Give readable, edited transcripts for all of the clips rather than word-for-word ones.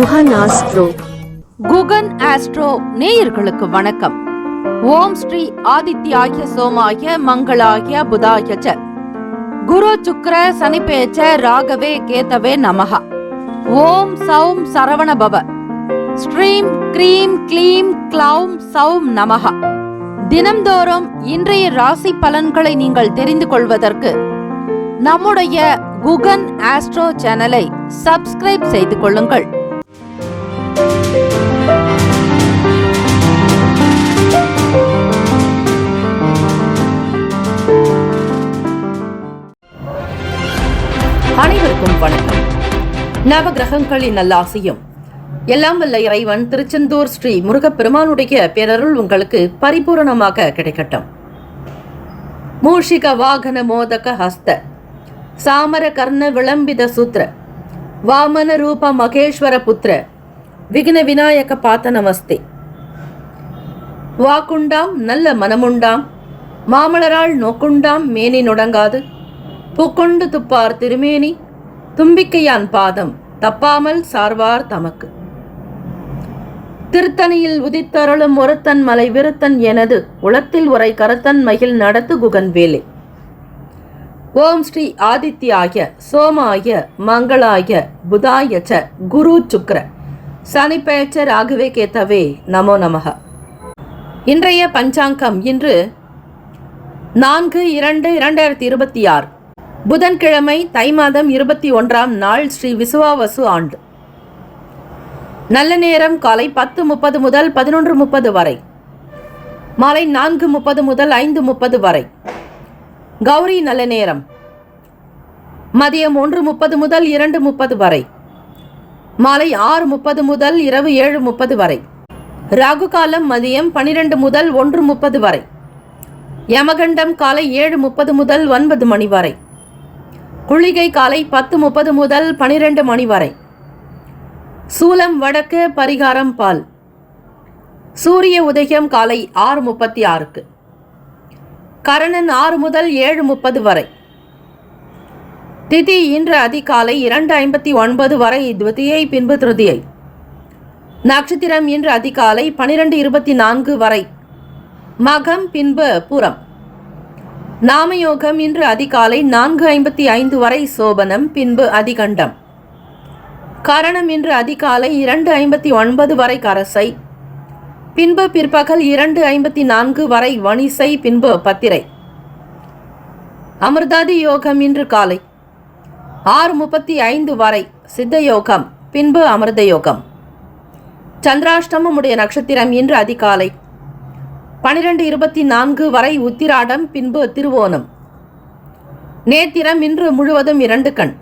Guhan astro. Guhan astro நேயர்களுக்கு வணக்கம். ஓம் ஸ்ரீ ஆதித்யாய சோமாய மங்களாய புதாய ச குரு சுக்ர சனிபேச்ச ராகவே கேதவே நமஹ. ஓம் சௌம் சரவண பவ. ஸ்ரீம் க்ரீம் க்ளீம் க்ளௌம் சௌம் நமஹ. தினம்தோறும் இன்றைய ராசி பலன்களை நீங்கள் தெரிந்து கொள்வதற்கு நம்முடைய குகன் ஆஸ்ட்ரோ சேனலை சப்ஸ்கிரைப் செய்து கொள்ளுங்கள். அனைவருக்கும் வணக்கம். நவகிரகங்களின் நல்லாசியும் எல்லாம் வல்ல இறைவன் திருச்செந்தூர் ஸ்ரீ முருகப்பெருமானுடைய பேரருள் உங்களுக்கு பரிபூரணமாக கிடைக்கட்டும். மூஷிக வாகன மோதக ஹஸ்த சாமர கர்ண விளம்பித சூத்ர வாமன ரூப மகேஸ்வர புத்திர விக்ன விநாயக பாத்த நமஸ்தே. வாக்குண்டாம் நல்ல மனமுண்டாம் மாமலரால் நோக்குண்டாம் மேனி நொடங்காது பூக்கொண்டு துப்பார் திருமேனி தும்பிக்கையான் பாதம் தப்பாமல் சார்வார் தமக்கு. திருத்தணியில் உதித்தருளும் ஒருத்தன் மலை விருத்தன் எனது உளத்தில் உரை கருத்தன் மகிழ் நடத்து குகன் வேலை. ஓம் ஸ்ரீ ஆதித்யாய சோமாய மங்களாய புதாய ச குரு சுக்ர சனிபேச்ச ராகவே கேதவே நமோ நமஹ. இன்றைய பஞ்சாங்கம் இன்று 4/2/2026 புதன்கிழமை தை மாதம் 21ஆம் நாள் ஸ்ரீ விசுவாவசு ஆண்டு. நல்ல நேரம் காலை 10:30 முதல் 11:30 வரை, மாலை 4:30 முதல் 5:30 வரை. கௌரி நல்ல நேரம் மதியம் 1:30 முதல் 2:30 வரை, மாலை 6:30 முதல் இரவு 7:30 வரை. ராகு காலம் மதியம் 12 முதல் 1:30 வரை. யமகண்டம் காலை 7:30 முதல் 9 மணி வரை. குளிகை காலை 10:30 முதல் 12 மணி வரை. சூலம் வடக்கு, பரிகாரம் பால். சூரிய உதயம் காலை 6:36க்கு. கரணன் 6 முதல் 7:30 வரை. திதி இன்று அதிகாலை 2:59 வரை த்விதியை பின்பு திருதியை. நட்சத்திரம் இன்று அதிகாலை 12:24 வரை மகம் பின்பு புறம். நாமயோகம் இன்று அதிகாலை 4:55 வரை சோபனம் பின்பு அதிகண்டம். கரணம் இன்று அதிகாலை 2:59 வரை கரசை பின்பு பிற்பகல் 2:54 வரை வணிசை பின்பு பத்திரை. அமிர்தாதி யோகம் இன்று காலை 6:35 வரை சித்த யோகம் பின்பு அமிர்த யோகம். சந்திராஷ்டமம் உடைய நட்சத்திரம் இன்று அதிகாலை 12:24 வரை உத்திராடம் பின்பு திருவோணம். நேத்திரம் இன்று முழுவதும் 2 கண்.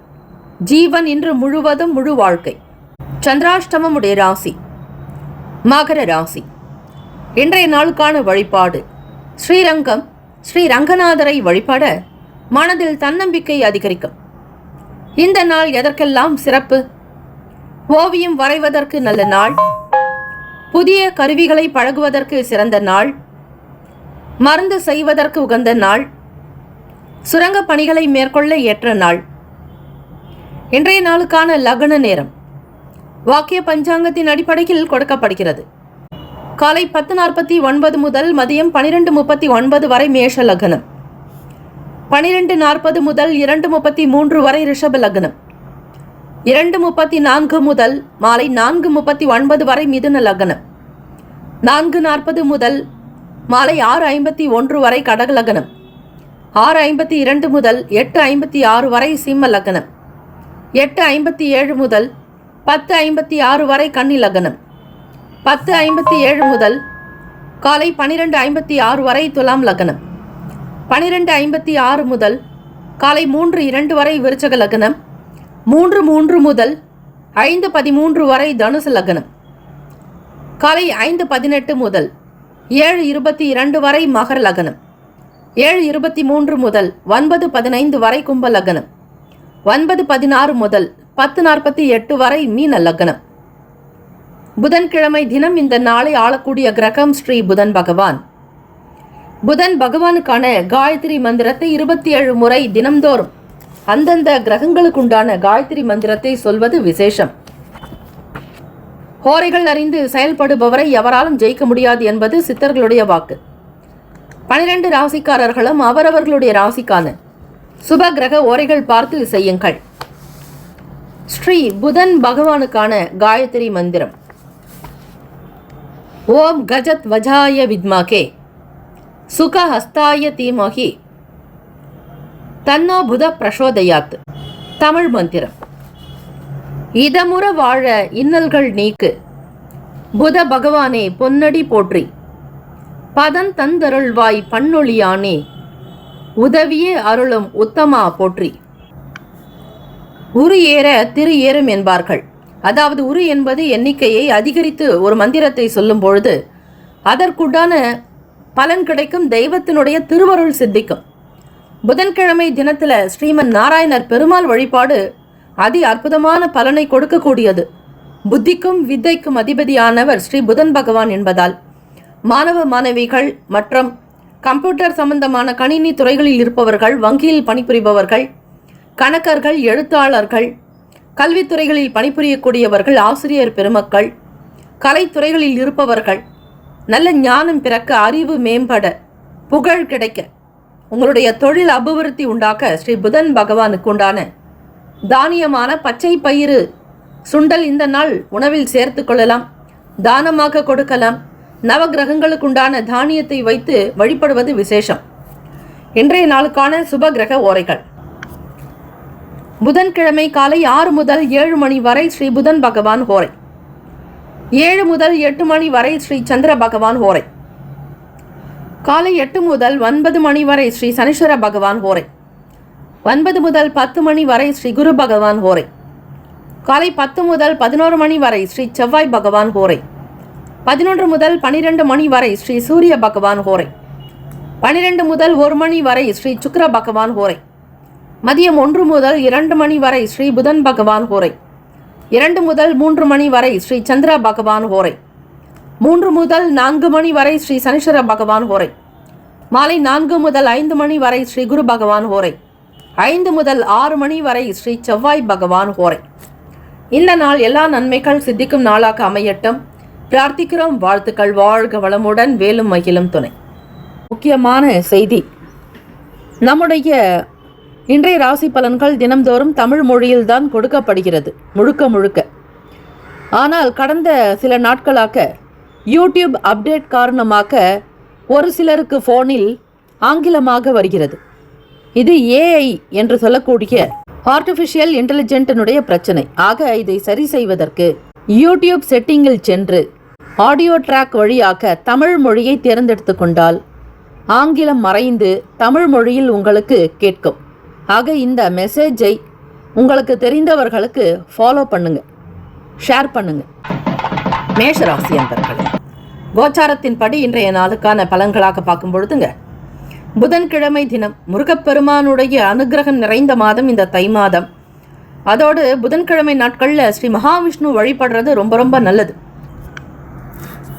ஜீவன் இன்று முழுவதும் முழு வாழ்க்கை. சந்திராஷ்டமம் உடைய ராசி மகர ராசி. இன்றைய நாளுக்கான வழிபாடு ஸ்ரீரங்கம். ஸ்ரீ ரங்கநாதரை வழிபட மனதில் தன்னம்பிக்கை அதிகரிக்கும். இந்த நாள் எதற்கெல்லாம் சிறப்பு? ஓவியம் வரைவதற்கு நல்ல நாள், புதிய கருவிகளை பழகுவதற்கு சிறந்த நாள், மருந்து செய்வதற்கு உகந்த நாள், சுரங்க பணிகளை மேற்கொள்ள ஏற்ற நாள். இன்றைய நாளுக்கான லக்ன நேரம் வாக்கிய பஞ்சாங்கத்தின் அடிப்படையில் கொடுக்கப்படுகிறது. காலை 10:49 முதல் மதியம் 12:39 வரை மேஷ லக்னம், 12:40 முதல் 2:33 வரை ரிஷப லக்னம், 2:34 முதல் மாலை 4:39 வரை மிதுன லக்னம், 4:40 முதல் மாலை 6:51 வரை கடக லக்னம், 6:52 முதல் 8:56 வரை சிம்ம லக்னம், 8:57 முதல் 10:56 வரை கன்னி லக்னம், 10:57 முதல் காலை 12:56 வரை துலாம் லக்னம், 12:56 முதல் காலை 3:02 வரை விருச்சக லக்னம், 3:03 முதல் 5:13 வரை தனுசு லக்னம், காலை 5:18 முதல் 7:22 வரை மகர லக்னம், 7:23 முதல் 9:15 வரை கும்ப லக்னம், 9:16 முதல் 10:48 வரை மீன லக்னம். புதன்கிழமை தினம் இந்த நாளை ஆளக்கூடிய கிரகம் ஸ்ரீ புதன் பகவான். புதன் பகவானுக்கான காயத்ரி மந்திரத்தை 27 முறை தினம்தோறும் அந்தந்த கிரகங்களுக்குண்டான காயத்ரி மந்திரத்தை சொல்வது விசேஷம். ஹோரைகள் அறிந்து செயல்படுபவரை எவராலும் ஜெயிக்க முடியாது என்பது சித்தர்களுடைய வாக்கு. 12 ராசிக்காரர்களும் அவரவர்களுடைய ராசிக்கான சுப கிரக ஓரைகள் பார்த்து செய்யுங்கள். ஸ்ரீ புதன் பகவானுக்கான காயத்ரி மந்திரம். ஓம் கஜத் வஜாய வித்மகே சுகஹஸ்தாய தீமஹி தன்னோ புத பிரசோதயாத். தமிழ் மந்திரம். இதமுற வாழ இன்னல்கள் நீக்கு புத பகவானே பொன்னடி போற்றி பதன் தந்தருள்வாய் பன்னொழியானே உதவியே அருளும் உத்தமா போற்றி. உரு ஏற திரு ஏறும் என்பார்கள். அதாவது உரு என்பது எண்ணிக்கையை அதிகரித்து ஒரு மந்திரத்தை சொல்லும் பொழுது அதற்குண்டான பலன் கிடைக்கும், தெய்வத்தினுடைய திருவருள் சித்திக்கும். புதன்கிழமை தினத்தில் ஸ்ரீமன் நாராயணர் பெருமாள் வழிபாடு அதி அற்புதமான பலனை கொடுக்கக்கூடியது. புத்திக்கும் வித்தைக்கும் அதிபதியானவர் ஸ்ரீ புதன் பகவான் என்பதால் மாணவ மாணவிகள் மற்றும் கம்ப்யூட்டர் சம்பந்தமான கணினி துறைகளில் இருப்பவர்கள், வங்கியில் பணிபுரிபவர்கள், கணக்கர்கள், எழுத்தாளர்கள், கல்வித்துறைகளில் பணிபுரியக்கூடியவர்கள், ஆசிரியர் பெருமக்கள், கலைத்துறைகளில் இருப்பவர்கள் நல்ல ஞானம் பிறக்க, அறிவு மேம்பட, புகழ் கிடைக்க, உங்களுடைய தொழில் அபிவிருத்தி உண்டாக்க ஸ்ரீ புதன் பகவானுக்கு உண்டான தானியமான பச்சை பயிறு சுண்டல் இந்த நாள் உணவில் சேர்த்து கொள்ளலாம், தானமாக கொடுக்கலாம். நவகிரகங்களுக்கு உண்டான தானியத்தை வைத்து வழிபடுவது விசேஷம். இன்றைய நாளுக்கான சுப கிரக ஓரைகள். புதன்கிழமை காலை 6 முதல் 7 மணி வரை ஸ்ரீ புதன் பகவான் ஹோரை. 7 முதல் 8 மணி வரை ஸ்ரீ சந்திர பகவான் ஹோரை. காலை 8 முதல் 9 மணி வரை ஸ்ரீ சனீஸ்வர பகவான் ஹோரை. 9 முதல் 10 மணி வரை ஸ்ரீ குரு பகவான் ஹோரை. காலை 10 முதல் 11 மணி வரை ஸ்ரீ செவ்வாய் பகவான் ஹோரை. 11 முதல் 12 மணி வரை ஸ்ரீ சூரிய பகவான் ஹோரை. 12 முதல் 1 மணி வரை ஸ்ரீ சுக்கிர பகவான் ஹோரை. மதியம் 1 முதல் 2 மணி வரை ஸ்ரீ புதன் பகவான் ஹோரை. 2 முதல் 3 மணி வரை ஸ்ரீ சந்திர பகவான் ஹோரை. 3 முதல் 4 மணி வரை ஸ்ரீ சனீஸ்வர பகவான் ஹோரை. மாலை 4 முதல் 5 மணி வரை ஸ்ரீ குரு பகவான் ஹோரை. 5 முதல் 6 மணி வரை ஸ்ரீ செவ்வாய் பகவான் ஹோரை. இந்த நாள் எல்லா நன்மைகள் சித்திக்கும் நாளாக அமையட்டும். பிரார்த்திக்கிறோம். வாழ்த்துக்கள். வாழ்க வளமுடன். வேலும் மகிழும் துணை. முக்கியமான செய்தி, நம்முடைய இன்றைய ராசி பலன்கள் தினம்தோறும் தமிழ் மொழியில்தான் கொடுக்கப்படுகிறது முழுக்க முழுக்க. ஆனால் கடந்த சில நாட்களாக யூடியூப் அப்டேட் காரணமாக ஒரு சிலருக்கு ஃபோனில் ஆங்கிலமாக வருகிறது. இது ஏஐ என்று சொல்லக்கூடிய ஆர்டிஃபிஷியல் இன்டெலிஜென்ட்டினுடைய பிரச்சனை. ஆக இதை சரி செய்வதற்கு யூடியூப் செட்டிங்கில் சென்று ஆடியோ ட்ராக் வழியாக தமிழ் மொழியை தேர்ந்தெடுத்து கொண்டால் ஆங்கிலம் மறைந்து தமிழ் மொழியில் உங்களுக்கு கேட்கும். ஆக இந்த மெசேஜை உங்களுக்கு தெரிந்தவர்களுக்கு ஃபாலோ பண்ணுங்க, ஷேர் பண்ணுங்க. மேஷராசி அன்பர்களே, கோச்சாரத்தின்படி இன்றைய நாளுக்கான பலன்களாக பார்க்கும் பொழுதுங்க, புதன்கிழமை தினம் முருகப்பெருமானுடைய அனுகிரகம் நிறைந்த மாதம் இந்த தை மாதம். அதோடு புதன்கிழமை நாட்களில் ஸ்ரீ மகாவிஷ்ணு வழிபடுறது ரொம்ப ரொம்ப நல்லது.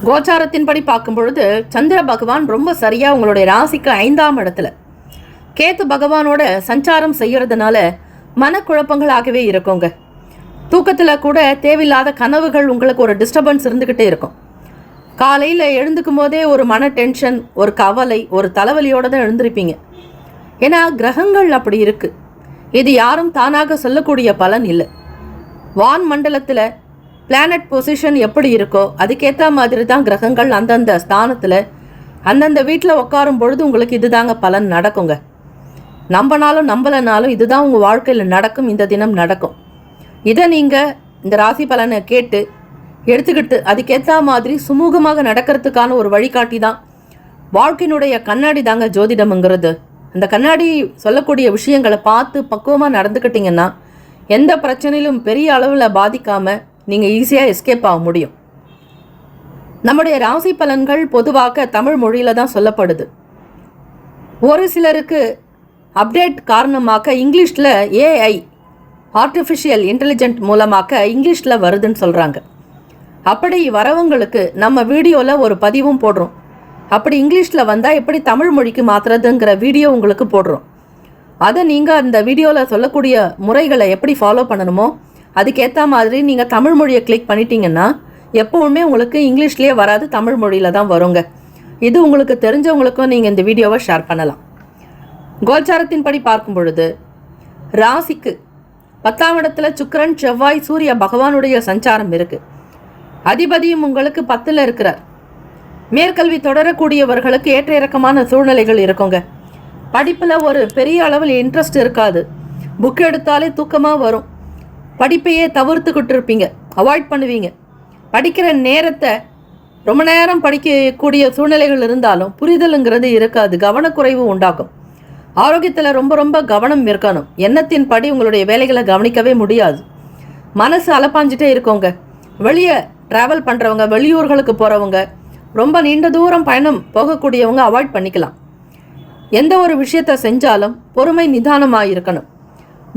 கோச்சாரத்தின்படி பார்க்கும் பொழுது சந்திர பகவான் ரொம்ப சரியாக உங்களுடைய ராசிக்கு 5ஆம் இடத்துல கேத்து பகவானோட சஞ்சாரம் செய்யறதுனால மனக்குழப்பங்களாகவே இருக்குங்க. தூக்கத்தில் கூட தேவையில்லாத கனவுகள், உங்களுக்கு ஒரு டிஸ்டர்பன்ஸ் இருந்துக்கிட்டே இருக்கும். காலையில் எழுந்துக்கும் போதே ஒரு மன டென்ஷன், ஒரு கவலை, ஒரு தலைவலியோடு தான் எழுந்திருப்பீங்க. ஏன்னா கிரகங்கள் அப்படி இருக்குது. இது யாரும் தானாக சொல்லக்கூடிய பலன் இல்லை. வான் மண்டலத்தில் பிளானட் பொசிஷன் எப்படி இருக்கோ அதுக்கேற்ற மாதிரி தான் கிரகங்கள் அந்தந்த ஸ்தானத்தில் அந்தந்த வீட்டில் உட்காரும் பொழுது உங்களுக்கு இதுதாங்க பலன் நடக்குங்க. நம்பனாலும் நம்பலைனாலும் இதுதான் உங்கள் வாழ்க்கையில் நடக்கும். இந்த தினம் நடக்கும். இதை நீங்கள் இந்த ராசி பலனை கேட்டு எடுத்துக்கிட்டு அதுக்கேற்ற மாதிரி சுமூகமாக நடக்கிறதுக்கான ஒரு வழிகாட்டி தான் வாழ்க்கையினுடைய கண்ணாடி தாங்க ஜோதிடம்ங்கிறது. அந்த கண்ணாடி சொல்லக்கூடிய விஷயங்களை பார்த்து பக்குவமாக நடந்துக்கிட்டிங்கன்னா எந்த பிரச்சனையிலும் பெரிய அளவில் பாதிக்காமல் நீங்கள் ஈஸியாக எஸ்கேப் ஆக முடியும். நம்முடைய ராசி பலன்கள் பொதுவாக தமிழ் மொழியில் தான் சொல்லப்படுது. ஒரு சிலருக்கு அப்டேட் காரணமாக இங்கிலீஷில் ஏஐ ஆர்டிஃபிஷியல் இன்டெலிஜென்ட் மூலமாக இங்கிலீஷில் வருதுன்னு சொல்கிறாங்க. அப்படி வரவங்களுக்கு நம்ம வீடியோவில் ஒரு பதிவும் போடுறோம். அப்படி இங்கிலீஷில் வந்தால் எப்படி தமிழ் மொழிக்கு மாற்றுறதுங்கிற வீடியோ உங்களுக்கு போடுறோம். அதை நீங்கள் அந்த வீடியோவில் சொல்லக்கூடிய முறைகளை எப்படி ஃபாலோ பண்ணணுமோ அதுக்கேற்ற மாதிரி நீங்கள் தமிழ் மொழியை கிளிக் பண்ணிட்டீங்கன்னா எப்பவுமே உங்களுக்கு இங்கிலீஷ்லேயே வராது, தமிழ் மொழியில் தான் வருங்க. இது உங்களுக்கு தெரிஞ்சவங்களுக்கும் நீங்கள் இந்த வீடியோவை ஷேர் பண்ணலாம். கோச்சாரத்தின்படி பார்க்கும் பொழுது ராசிக்கு 10ஆம் இடத்துல சுக்கிரன், செவ்வாய், சூரிய பகவானுடைய சஞ்சாரம் இருக்குது. அதிபதியும் உங்களுக்கு 10ல் இருக்கிறார். மேற்கல்வி தொடரக்கூடியவர்களுக்கு ஏற்ற இறக்கமான சூழ்நிலைகள் இருக்குங்க. படிப்பில் ஒரு பெரிய அளவில் இன்ட்ரெஸ்ட் இருக்காது. புக் எடுத்தாலே தூக்கமாக வரும். படிப்பையே தவிர்த்துக்கிட்டு இருப்பீங்க, அவாய்ட் பண்ணுவீங்க. படிக்கிற நேரத்தை ரொம்ப நேரம் படிக்கக்கூடிய சூழ்நிலைகள் இருந்தாலும் புரிதலுங்கிறது இருக்காது, கவனக்குறைவு உண்டாகும். ஆரோக்கியத்தில் ரொம்ப ரொம்ப கவனம் இருக்கணும். எண்ணத்தின் படி உங்களுடைய வேலைகளை கவனிக்கவே முடியாது. மனசு அலப்பாஞ்சிட்டே இருக்கோங்க. வெளியே ட்ராவல் பண்ணுறவங்க, வெளியூர்களுக்கு போகிறவங்க, ரொம்ப நீண்ட தூரம் பயணம் போகக்கூடியவங்க அவாய்ட் பண்ணிக்கலாம். எந்த ஒரு விஷயத்தை செஞ்சாலும் பொறுமை நிதானமாக இருக்கணும்.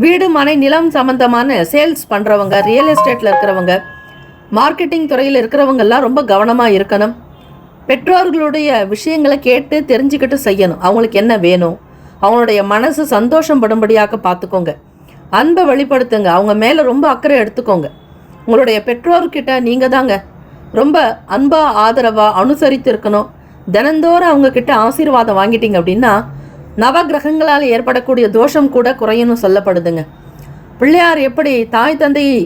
வீடு மனை நிலம் சம்பந்தமான சேல்ஸ் பண்ணுறவங்க, ரியல் எஸ்டேட்டில் இருக்கிறவங்க, மார்க்கெட்டிங் துறையில் இருக்கிறவங்கெல்லாம் ரொம்ப கவனமாக இருக்கணும். பெற்றோர்களுடைய விஷயங்களை கேட்டு தெரிஞ்சுக்கிட்டு செய்யணும். அவங்களுக்கு என்ன வேணும், அவங்களுடைய மனசு சந்தோஷம் படும்படியாக பார்த்துக்கோங்க. அன்பை வெளிப்படுத்துங்க. அவங்க மேலே ரொம்ப அக்கறை எடுத்துக்கோங்க. உங்களுடைய பெற்றோர்கிட்ட நீங்கள் தாங்க ரொம்ப அன்பாக ஆதரவாக அனுசரித்து இருக்கணும். தினந்தோறும் அவங்கக்கிட்ட ஆசீர்வாதம் வாங்கிட்டீங்க அப்படின்னா நவகிரகங்களால் ஏற்படக்கூடிய தோஷம் கூட குறையணும் சொல்லப்படுதுங்க. பிள்ளையார் எப்படி தாய் தந்தையை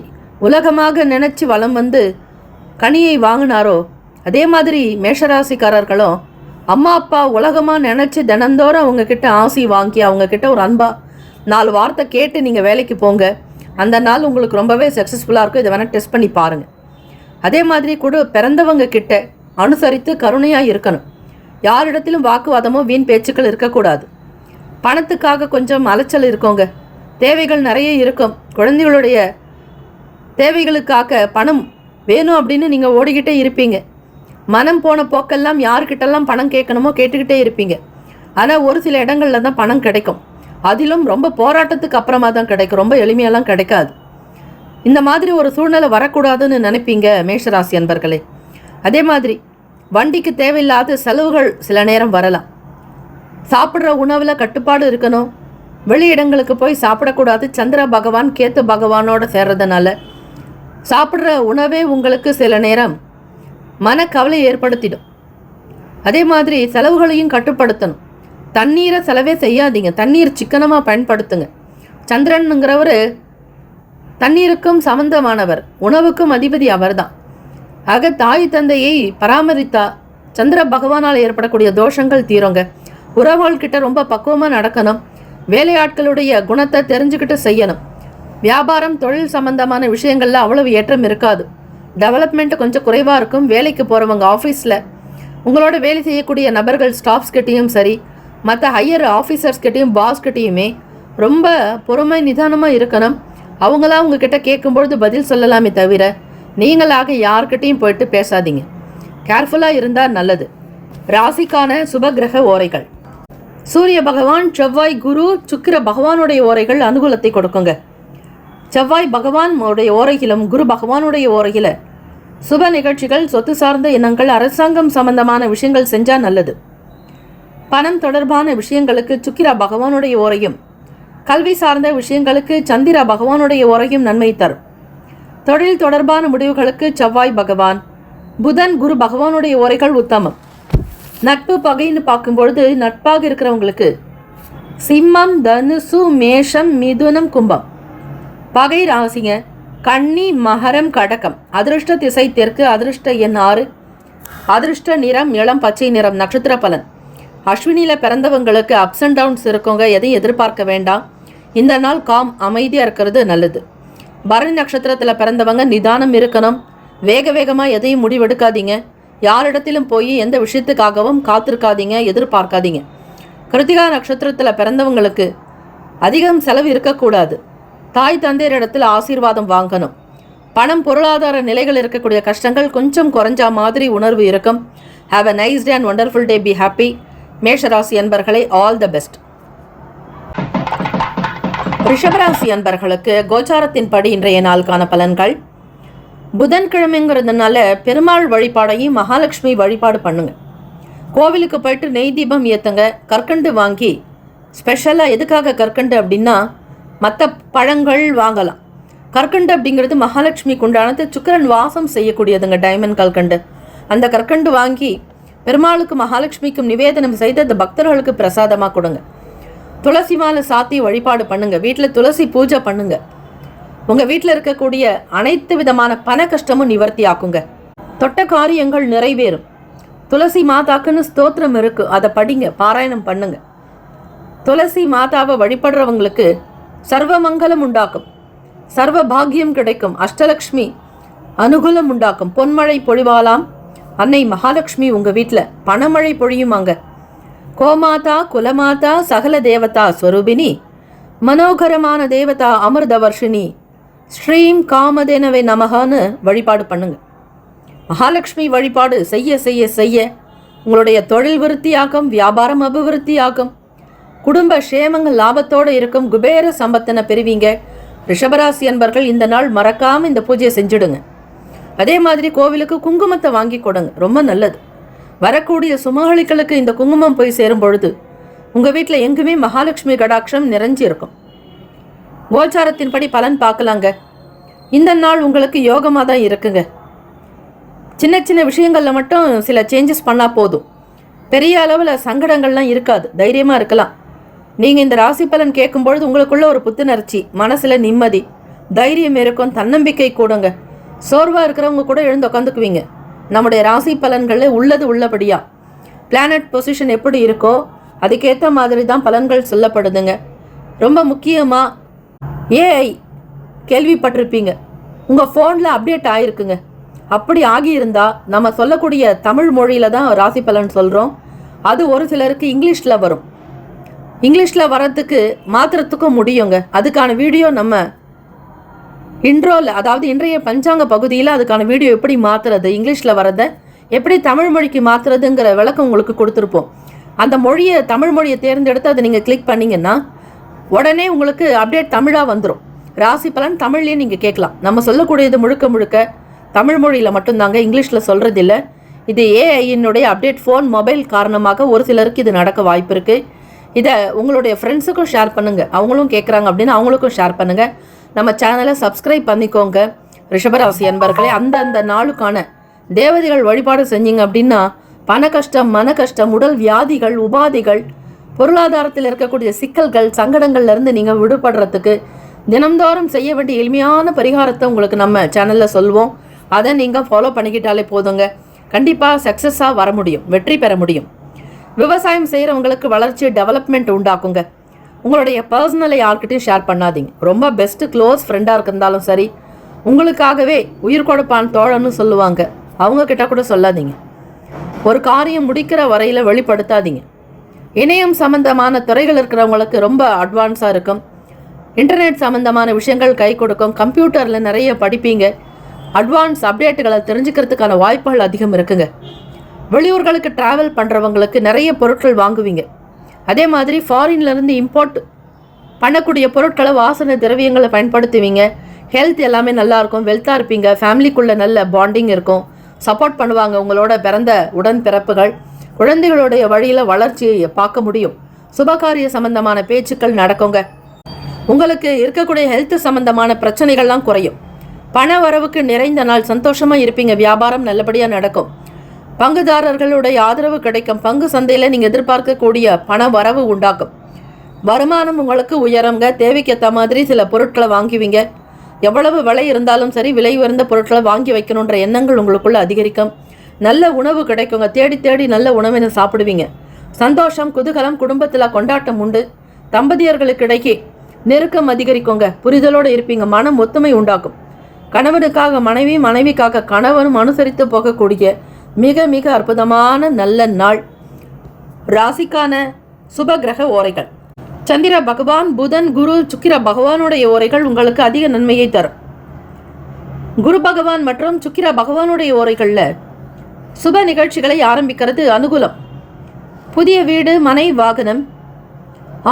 உலகமாக நினச்சி வலம் வந்து கனியை வாங்கினாரோ, அதே மாதிரி மேஷராசிக்காரர்களும் அம்மா அப்பா உலகமாக நினச்சி தினந்தோறும் அவங்கக்கிட்ட ஆசி வாங்கி அவங்கக்கிட்ட ஒரு அன்பாக 4 வார்த்தை கேட்டு நீங்கள் வேலைக்கு போங்க. அந்த நாள் உங்களுக்கு ரொம்பவே சக்ஸஸ்ஃபுல்லாக இருக்கும். இதை வேணால் டெஸ்ட் பண்ணி பாருங்கள். அதே மாதிரி கூட பிறந்தவங்க கிட்ட அனுசரித்து கருணையாக இருக்கணும். யாரிடத்திலும் வாக்குவாதமோ வீண் பேச்சுக்கள் இருக்கக்கூடாது. பணத்துக்காக கொஞ்சம் அலைச்சல் இருக்கோங்க. தேவைகள் நிறைய இருக்கும். குழந்தைகளுடைய தேவைகளுக்காக பணம் வேணும் அப்படின்னு நீங்கள் ஓடிக்கிட்டே இருப்பீங்க. மனம் போன போக்கெல்லாம் யார்கிட்டெல்லாம் பணம் கேட்கணுமோ கேட்டுக்கிட்டே இருப்பீங்க. ஆனால் ஒரு சில இடங்களில் தான் பணம் கிடைக்கும். அதிலும் ரொம்ப போராட்டத்துக்கு அப்புறமா தான் கிடைக்கும், ரொம்ப எளிமையெல்லாம் கிடைக்காது. இந்த மாதிரி ஒரு சூழ்நிலை வரக்கூடாதுன்னு நினைப்பீங்க மேஷராசி அன்பர்களே. அதே மாதிரி வண்டிக்கு தேவையில்லாத செலவுகள் சில நேரம் வரலாம். சாப்பிட்ற உணவில் கட்டுப்பாடு இருக்கணும். வெளி இடங்களுக்கு போய் சாப்பிடக்கூடாது. சந்திர பகவான் கேத்து பகவானோட சேர்றதுனால சாப்பிட்ற உணவே உங்களுக்கு சில நேரம் மனக்கவலை ஏற்படுத்திடும். அதே மாதிரி செலவுகளையும் கட்டுப்படுத்தணும். தண்ணீரை செலவே செய்யாதீங்க. தண்ணீர் சிக்கனமாக பயன்படுத்துங்க. சந்திரனுங்கிறவர் தண்ணீருக்கும் சம்பந்தமானவர், உணவுக்கும் அதிபதி அவர் தான். ஆக தாய் தந்தையை பராமரித்தா சந்திர பகவானால் ஏற்படக்கூடிய தோஷங்கள் தீருங்க. உறவுகள்கிட்ட ரொம்ப பக்குவமாக நடக்கணும். வேலையாட்களுடைய குணத்தை தெரிஞ்சுக்கிட்டு செய்யணும். வியாபாரம் தொழில் சம்பந்தமான விஷயங்களில் அவ்வளவு ஏற்றம் இருக்காது. டெவலப்மெண்ட் கொஞ்சம் குறைவாக இருக்கும். வேலைக்கு போகிறவங்க ஆஃபீஸில் உங்களோட வேலை செய்யக்கூடிய நபர்கள் ஸ்டாஃப்ஸ்கிட்டையும் சரி, மற்ற ஹையர் ஆஃபீஸர்ஸ்கிட்டையும் பாஸ்கிட்டையுமே ரொம்ப பொறுமை நிதானமாக இருக்கணும். அவங்களாம் உங்ககிட்ட கேட்கும்பொழுது பதில் சொல்லலாமே தவிர நீங்களாக யார்கிட்டையும் போயிட்டு பேசாதீங்க. கேர்ஃபுல்லாக இருந்தால் நல்லது. ராசிக்கான சுபகிரக ஓரைகள். சூரிய பகவான், செவ்வாய், குரு, சுக்கிர பகவானுடைய ஓரைகள் அனுகூலத்தை கொடுக்குங்க. செவ்வாய் பகவான் உடைய ஓரையிலும் குரு பகவானுடைய ஓரையில் சுப நிகழ்ச்சிகள், சொத்து சார்ந்த எண்ணங்கள், அரசாங்கம் சம்பந்தமான விஷயங்கள் செஞ்சால் நல்லது. பணம் தொடர்பான விஷயங்களுக்கு சுக்கிர பகவானுடைய ஓரையும், கல்வி சார்ந்த விஷயங்களுக்கு சந்திர பகவானுடைய ஓரையும் நன்மை தரும். தொழில் தொடர்பான முடிவுகளுக்கு செவ்வாய் பகவான், புதன், குரு பகவானுடைய ஓரைகள் உத்தமம். நட்பு பகைன்னு பார்க்கும்பொழுது நட்பாக இருக்கிறவங்களுக்கு சிம்மம், தனுசு, மேஷம், மிதுனம், கும்பம். பகை ராசிங்க கன்னி, மகரம், கடகம். அதிர்ஷ்ட திசை தெற்கு. அதிர்ஷ்ட எண் 6. அதிர்ஷ்ட நிறம் இளம் பச்சை நிறம். நட்சத்திர பலன். அஸ்வினியில் பிறந்தவங்களுக்கு அப்ஸ் அண்ட் டவுன்ஸ் இருக்கவங்க எதையும் எதிர்பார்க்க வேண்டாம். இந்த நாள் காம், அமைதியாக இருக்கிறது நல்லது. பரணி நட்சத்திரத்தில் பிறந்தவங்க நிதானம் இருக்கணும். வேகமாக எதையும் முடிவெடுக்காதீங்க. யாரிடத்திலும் போய் எந்த விஷயத்துக்காகவும் காத்திருக்காதீங்க, எதிர்பார்க்காதீங்க. கிருத்திகா நட்சத்திரத்தில் பிறந்தவங்களுக்கு அதிகம் செலவு இருக்கக்கூடாது. தாய் தந்தையரிடத்தில் ஆசீர்வாதம் வாங்கணும். பணம் பொருளாதார நிலைகள் இருக்கக்கூடிய கஷ்டங்கள் கொஞ்சம் குறைஞ்சா மாதிரி உணர்வு இருக்கும். Have a nice day and wonderful day. Be happy. மேஷராசி அன்பர்களே, ஆல் த பெஸ்ட். ரிஷபராசி அன்பர்களுக்கு கோச்சாரத்தின்படி இன்றைய நாளுக்கான பலன்கள். புதன்கிழமைங்கிறதுனால பெருமாள் வழிபாடையும் மகாலட்சுமி வழிபாடு பண்ணுங்க. கோவிலுக்கு போயிட்டு நெய் தீபம் ஏற்றுங்க. கற்கண்டு வாங்கி ஸ்பெஷலாக எதுக்காக கற்கண்டு அப்படின்னா மற்ற பழங்கள் வாங்கலாம். கற்கண்டு அப்படிங்கிறது மகாலட்சுமிக்கு உண்டானது. சுக்கிரன் வாசம் செய்யக்கூடியதுங்க டைமண்ட் கற்கண்டு. அந்த கற்கண்டு வாங்கி பெருமாளுக்கு மகாலட்சுமிக்கும் நிவேதனம் செய்து அந்த பக்தர்களுக்கு பிரசாதமாக கொடுங்க. துளசி மாலை சாத்தி வழிபாடு பண்ணுங்க. வீட்டில் துளசி பூஜை பண்ணுங்க. உங்கள் வீட்டில் இருக்கக்கூடிய அனைத்து விதமான பண கஷ்டமும் நிவர்த்தி ஆக்குங்க. தொட்ட காரியங்கள் நிறைவேறும். துளசி மாதாக்குன்னு ஸ்தோத்திரம் இருக்கு, அதை படிங்க, பாராயணம் பண்ணுங்க. துளசி மாதாவை வழிபடுறவங்களுக்கு சர்வ மங்கலம் உண்டாக்கும், சர்வ பாக்கியம் கிடைக்கும், அஷ்டலக்ஷ்மி அனுகூலம் உண்டாக்கும், பொன்மழை பொழிவாலாம். அன்னை மகாலட்சுமி உங்கள் வீட்டில் பணமழை பொழியுமாங்க. கோமாதா குலமாதா சகல தேவதா ஸ்வரூபினி மனோகரமான தேவதா அமிர்தவர்ஷினி ஸ்ரீம் காமதேனவே நமகான்னு வழிபாடு பண்ணுங்க. மகாலட்சுமி வழிபாடு செய்ய செய்ய செய்ய உங்களுடைய தொழில் விருத்தியாகும், வியாபாரம் அபிவிருத்தியாகும், குடும்ப சேமங்கள் லாபத்தோடு இருக்கும், குபேர சம்பத்தினை பெறுவீங்க. ரிஷபராசி அன்பர்கள் இந்த நாள் மறக்காமல் இந்த பூஜையை செஞ்சுடுங்க. அதே மாதிரி கோவிலுக்கு குங்குமத்தை வாங்கி கொடுங்க, ரொம்ப நல்லது. வரக்கூடிய சுமகளிகளுக்கு இந்த குங்குமம் போய் சேரும் பொழுது உங்கள் வீட்டில் எங்குமே மகாலட்சுமி கடாட்சம் நிறைஞ்சி இருக்கும். கோச்சாரத்தின்படி பலன் பார்க்கலாங்க. இந்த நாள் உங்களுக்கு யோகமாக தான் இருக்குங்க. சின்ன சின்ன விஷயங்களில் மட்டும் சில சேஞ்சஸ் பண்ணால் போதும். பெரிய அளவில் சங்கடங்கள்லாம் இருக்காது, தைரியமாக இருக்கலாம். நீங்கள் இந்த ராசி பலன் கேட்கும்பொழுது உங்களுக்குள்ள ஒரு புத்துணர்ச்சி, மனசில் நிம்மதி, தைரியம் இருக்கும், தன்னம்பிக்கை கூடுங்க. சோர்வாக இருக்கிறவங்க கூட எழுந்து உட்காந்துக்குவீங்க. நம்முடைய ராசி பலன்களில் உள்ளது உள்ளபடியாக பிளானட் பொசிஷன் எப்படி இருக்கோ அதுக்கேற்ற மாதிரி தான் பலன்கள் சொல்லப்படுதுங்க. ரொம்ப முக்கியமாக ஏஐ கேள்விப்பட்டிருப்பீங்க, உங்கள் ஃபோனில் அப்டேட் ஆகிருக்குங்க. அப்படி ஆகியிருந்தால் நம்ம சொல்லக்கூடிய தமிழ் மொழியில் தான் ராசி பலன் சொல்கிறோம். அது ஒரு சிலருக்கு இங்கிலீஷில் வரும். இங்கிலீஷில் வர்றதுக்கு மாத்திரத்துக்கும் முடியுங்க. அதுக்கான வீடியோ நம்ம இன்ட்ரோவில், அதாவது இன்றைய பஞ்சாங்க பகுதியில் அதுக்கான வீடியோ எப்படி மாற்றுறது, இங்கிலீஷில் வரதை எப்படி தமிழ் மொழிக்கு மாற்றுறதுங்கிற விளக்கம் உங்களுக்கு கொடுத்துருப்போம். அந்த மொழியை, தமிழ் மொழியை தேர்ந்தெடுத்து அதை நீங்கள் கிளிக் பண்ணிங்கன்னா உடனே உங்களுக்கு அப்டேட் தமிழாக வந்துடும். ராசி பலன் தமிழ்லேயே நீங்கள் கேட்கலாம். நம்ம சொல்லக்கூடியது முழுக்க முழுக்க தமிழ் மொழியில் மட்டும்தாங்க, இங்கிலீஷில் சொல்கிறதில்ல. இது ஏஐயினுடைய அப்டேட் ஃபோன் மொபைல் காரணமாக ஒரு சிலருக்கு இது நடக்க வாய்ப்பு இருக்குது. இதை உங்களுடைய ஃப்ரெண்ட்ஸுக்கும் ஷேர் பண்ணுங்கள். அவங்களும் கேட்குறாங்க அப்படின்னு அவங்களுக்கும் ஷேர் பண்ணுங்கள். நம்ம சேனலை சப்ஸ்கிரைப் பண்ணிக்கோங்க. ரிஷபராசி அன்பர்களே, அந்தந்த நாளுக்கான தேவதைகள் வழிபாடு செஞ்சீங்க அப்படின்னா பண கஷ்டம், மன கஷ்டம், உடல் வியாதிகள், உபாதிகள், பொருளாதாரத்தில் இருக்கக்கூடிய சிக்கல்கள், சங்கடங்கள்லேருந்து நீங்கள் விடுபடுறதுக்கு தினம்தோறும் செய்ய வேண்டிய எளிமையான பரிகாரத்தை உங்களுக்கு நம்ம சேனலில் சொல்வோம். அதை நீங்கள் ஃபாலோ பண்ணிக்கிட்டாலே போதுங்க. கண்டிப்பாக சக்ஸஸாக வர முடியும், வெற்றி பெற முடியும். விவசாயம் செய்கிறவங்களுக்கு வளர்ச்சி, டெவலப்மெண்ட் உண்டாக்குங்க. உங்களுடைய பர்சனலை யார்கிட்டையும் ஷேர் பண்ணாதீங்க. ரொம்ப பெஸ்ட்டு க்ளோஸ் ஃப்ரெண்டாக இருந்தாலும் சரி, உங்களுக்காகவே உயிர் கொடுப்பான் தோழன்னு சொல்லுவாங்க, அவங்கக்கிட்ட கூட சொல்லாதீங்க. ஒரு காரியம் முடிக்கிற வரையில் வெளிப்படுத்தாதீங்க. இணையம் சம்மந்தமான துறைகள் இருக்கிறவங்களுக்கு ரொம்ப அட்வான்ஸாக இருக்கும். இன்டர்நெட் சம்மந்தமான விஷயங்கள் கை கொடுக்கும். கம்ப்யூட்டரில் நிறைய படிப்பீங்க. அட்வான்ஸ் அப்டேட்டுகளை தெரிஞ்சுக்கிறதுக்கான வாய்ப்புகள் அதிகம் இருக்குங்க. வெளியூர்களுக்கு ட்ராவல் பண்ணுறவங்களுக்கு நிறைய பொருட்கள் வாங்குவீங்க. அதே மாதிரி ஃபாரின்லேருந்து இம்போர்ட் பண்ணக்கூடிய பொருட்களை, வாசனை திரவியங்களை பயன்படுத்துவீங்க. ஹெல்த் எல்லாமே நல்லாயிருக்கும், வெல்த்தாக இருப்பீங்க. ஃபேமிலிக்குள்ளே நல்ல பாண்டிங் இருக்கும், சப்போர்ட் பண்ணுவாங்க உங்களோட பிறந்த உடன்பிறப்புகள். குழந்தைகளுடைய வழியில் வளர்ச்சியை பார்க்க முடியும். சுபகாரிய சம்பந்தமான பேச்சுக்கள் நடக்குங்க. உங்களுக்கு இருக்கக்கூடிய ஹெல்த் சம்பந்தமான பிரச்சனைகள்லாம் குறையும். பண வரவுக்கு நிறைந்த நாள், சந்தோஷமாக இருப்பீங்க. வியாபாரம் நல்லபடியாக நடக்கும். பங்குதாரர்களுடைய ஆதரவு கிடைக்கும். பங்கு சந்தையில் நீங்கள் எதிர்பார்க்கக்கூடிய பண வரவு உண்டாக்கும். வருமானம் உங்களுக்கு உயருங்க. தேவைக்கேற்ற மாதிரி சில பொருட்களை வாங்குவீங்க. எவ்வளவு விலை இருந்தாலும் சரி, விலை உயர்ந்த பொருட்களை வாங்கி வைக்கணுன்ற எண்ணங்கள் உங்களுக்குள்ள அதிகரிக்கும். நல்ல உணவு கிடைக்குங்க. தேடி தேடி நல்ல உணவினை சாப்பிடுவீங்க. சந்தோஷம், குதூகலம், குடும்பத்தில் கொண்டாட்டம் உண்டு. தம்பதியர்களுக்கு இடையே நெருக்கம் அதிகரிக்குங்க. புரிதலோடு இருப்பீங்க. மனம் ஒத்துமை உண்டாக்கும். கணவனுக்காக மனைவி, மனைவிக்காக கணவனும் அனுசரித்து போகக்கூடிய மிக மிக அற்புதமான நல்ல நாள். ராசிக்கான சுப கிரக ஓரைகள்: சந்திர பகவான், புதன், குரு, சுக்கிர பகவானுடைய ஓரைகள் உங்களுக்கு அதிக நன்மையை தரும். குரு பகவான் மற்றும் சுக்கிர பகவானுடைய ஓரைகளில் சுப நிகழ்ச்சிகளை ஆரம்பிக்கிறது அனுகூலம். புதிய வீடு, மனை, வாகனம்,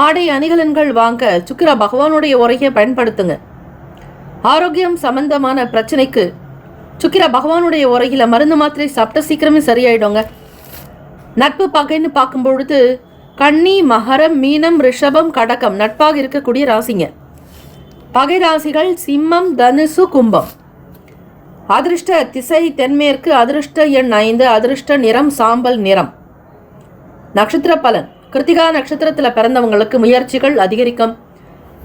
ஆடை அணிகலன்கள் வாங்க சுக்கிர பகவானுடைய ஓரையை பயன்படுத்துங்க. ஆரோக்கியம் சம்பந்தமான பிரச்சனைக்கு சுக்கிர பகவானுடைய உரையில் மருந்து மாத்திரை சாப்பிட்ட சீக்கிரமே சரியாயிடுங்க. நட்பு பகைன்னு பார்க்கும் பொழுது கன்னி, மகரம், மீனம், ரிஷபம், கடகம் நட்பாக இருக்கக்கூடிய ராசிங்க. பகை ராசிகள் சிம்மம், தனுசு, கும்பம். அதிர்ஷ்ட திசை தென்மேற்கு, அதிர்ஷ்ட எண் 5, அதிர்ஷ்ட நிறம் சாம்பல் நிறம். நட்சத்திர பலன். கிருத்திகா நட்சத்திரத்தில் பிறந்தவங்களுக்கு முயற்சிகள் அதிகரிக்கும்,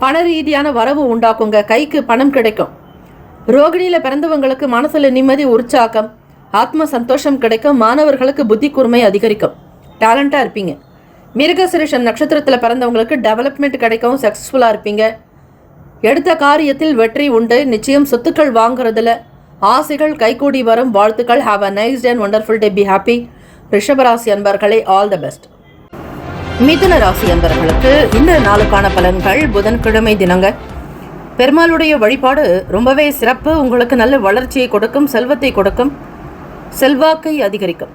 பண ரீதியான வரவு உண்டாக்குங்க, கைக்கு பணம் கிடைக்கும். ரோகிணியில் பிறந்தவங்களுக்கு மனசுல நிம்மதி, உற்சாகம், ஆத்ம சந்தோஷம் கிடைக்கும். மாணவர்களுக்கு புத்தி கூர்மை அதிகரிக்கும், டேலண்டாக இருப்பீங்க. மிருகசிரிஷம் நட்சத்திரத்தில் பிறந்தவங்களுக்கு டெவலப்மெண்ட் கிடைக்கும், சக்ஸஸ்ஃபுல்லாக இருப்பீங்க. எடுத்த காரியத்தில் வெற்றி உண்டு, நிச்சயம். சொத்துக்கள் வாங்குறதுல ஆசைகள் கைகூடி வரும். வாழ்த்துக்கள். Have a nice day and wonderful day. Be happy. ரிஷபராசி அன்பர்களே, ஆல் த பெஸ்ட். மிதுன ராசி அன்பர்களுக்கு இந்த நாளுக்கான பலன்கள். புதன்கிழமை தினங்க பெருமாளுடைய வழிபாடு ரொம்பவே சிறப்பு. உங்களுக்கு நல்ல வளர்ச்சியை கொடுக்கும், செல்வத்தை கொடுக்கும், செல்வாக்கை அதிகரிக்கும்.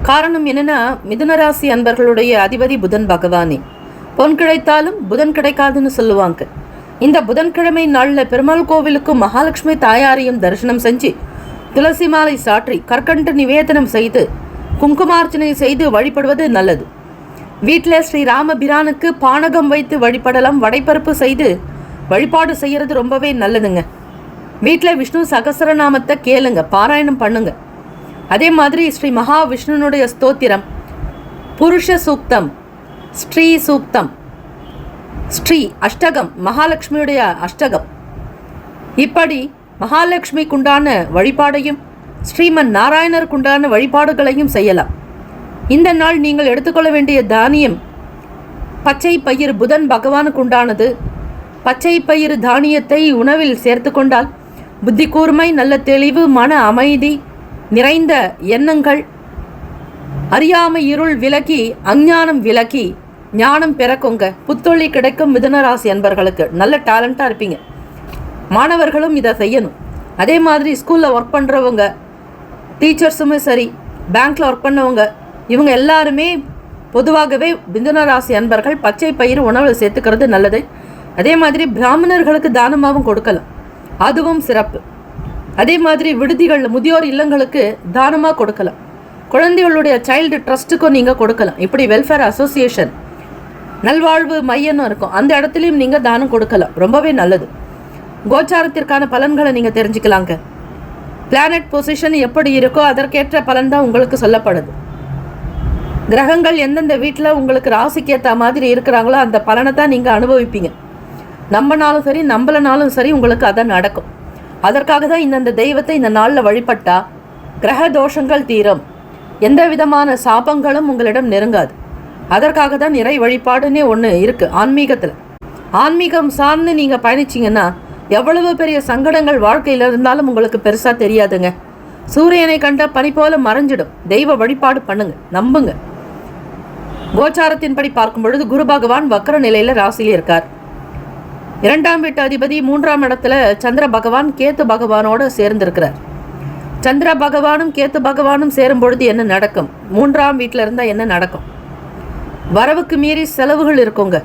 காரணம் என்னென்னா, மிதுனராசி அன்பர்களுடைய அதிபதி புதன் பகவானே. பொன் கிடைத்தாலும் புதன் கிடைக்காதுன்னு சொல்லுவாங்க. இந்த புதன்கிழமை நாளில் பெருமாள் கோவிலுக்கும் மகாலட்சுமி தாயாரையும் தரிசனம் செஞ்சு துளசி மாலை சாற்றி கற்கண்டு நிவேதனம் செய்து குங்குமார்ச்சனை செய்து வழிபடுவது நல்லது. வீட்டில் ஸ்ரீ ராமபிரானுக்கு பானகம் வைத்து வழிபடலாம். வடைப்பருப்பு செய்து வழிபாடு செய்கிறது ரொம்பவே நல்லதுங்க. வீட்டில் விஷ்ணு சகசரநாமத்தை கேளுங்க, பாராயணம் பண்ணுங்க. அதே மாதிரி ஸ்ரீ மகாவிஷ்ணுனுடைய ஸ்தோத்திரம், புருஷ சூக்தம், ஸ்ரீ சூக்தம், ஸ்ரீ அஷ்டகம், மகாலட்சுமியுடைய அஷ்டகம், இப்படி மகாலட்சுமிக்குண்டான வழிபாடையும் ஸ்ரீமன் நாராயணருக்குண்டான வழிபாடுகளையும் செய்யலாம். இந்த நாள் நீங்கள் எடுத்துக்கொள்ள வேண்டிய தானியம் பச்சை பயிர். புதன் பகவானுக்கு உண்டானது. பச்சை பயிர் தானியத்தை உணவில் சேர்த்து கொண்டால் புத்தி கூர்மை, நல்ல தெளிவு, மன அமைதி, நிறைந்த எண்ணங்கள், அறியாமை இருள் விலகி அஞ்ஞானம் விலகி ஞானம் பிறக்குங்க. புத்தொழி கிடைக்கும். மிதுனராசி அன்பர்களுக்கு நல்ல டேலண்டாக இருப்பீங்க. மாணவர்களும் இதை செய்யணும். அதே மாதிரி ஸ்கூலில் ஒர்க் பண்ணுறவங்க, டீச்சர்ஸுமே சரி, பேங்க்கில் ஒர்க் பண்ணவங்க, இவங்க எல்லாருமே பொதுவாகவே மிதுனராசி அன்பர்கள் பச்சை பயிர் உணவில் சேர்த்துக்கிறது நல்லது. அதே மாதிரி பிராமணர்களுக்கு தானமாகவும் கொடுக்கலாம், அதுவும் சிறப்பு. அதே மாதிரி விடுதிகள், முதியோர் இல்லங்களுக்கு தானமாக கொடுக்கலாம். குழந்தைகளுடைய சைல்டு ட்ரஸ்ட்டுக்கும் நீங்கள் கொடுக்கலாம். இப்படி வெல்ஃபேர் அசோசியேஷன், நல்வாழ்வு மையம்னு இருக்கும், அந்த இடத்துலையும் நீங்கள் தானம் கொடுக்கலாம். ரொம்பவே நல்லது. கோச்சாரத்திற்கான பலன்களை நீங்கள் தெரிஞ்சுக்கலாங்க. பிளானட் பொசிஷன் எப்படி இருக்கோ அதற்கேற்ற பலன் தான் உங்களுக்கு சொல்லப்படுது. கிரகங்கள் எந்தெந்த வீட்டில் உங்களுக்கு ராசிக்கு ஏற்ற மாதிரி இருக்கிறாங்களோ அந்த பலனை தான் நீங்கள் அனுபவிப்பீங்க. நம்பினாலும் சரி, நம்பலனாலும் சரி, உங்களுக்கு அதான் நடக்கும். அதற்காக தான் இந்தந்த தெய்வத்தை இந்த நாளில் வழிபட்டா கிரக தோஷங்கள் தீரும், எந்த விதமான சாபங்களும் உங்களிடம் நெருங்காது. அதற்காக தான் இறை வழிபாடுன்னே ஒன்று இருக்குது ஆன்மீகத்தில். ஆன்மீகம் சார்ந்து நீங்கள் பயணிச்சிங்கன்னா எவ்வளவு பெரிய சங்கடங்கள் வாழ்க்கையில் இருந்தாலும் உங்களுக்கு பெருசாக தெரியாதுங்க. சூரியனை கண்ட பனி போல மறைஞ்சிடும். தெய்வ வழிபாடு பண்ணுங்க, நம்புங்க. கோச்சாரத்தின்படி பார்க்கும் பொழுது குரு பகவான் வக்கர நிலையில் ராசியில் இருக்கார். 2ஆம் வீட்டு அதிபதி 3ஆம் இடத்துல சந்திர பகவான் கேத்து பகவானோடு சேர்ந்திருக்கிறார். சந்திர பகவானும் கேத்து பகவானும் சேரும் பொழுது என்ன நடக்கும்? 3ஆம் வீட்டில் இருந்தால் என்ன நடக்கும்? வரவுக்கு மீறி செலவுகள் இருக்குங்க.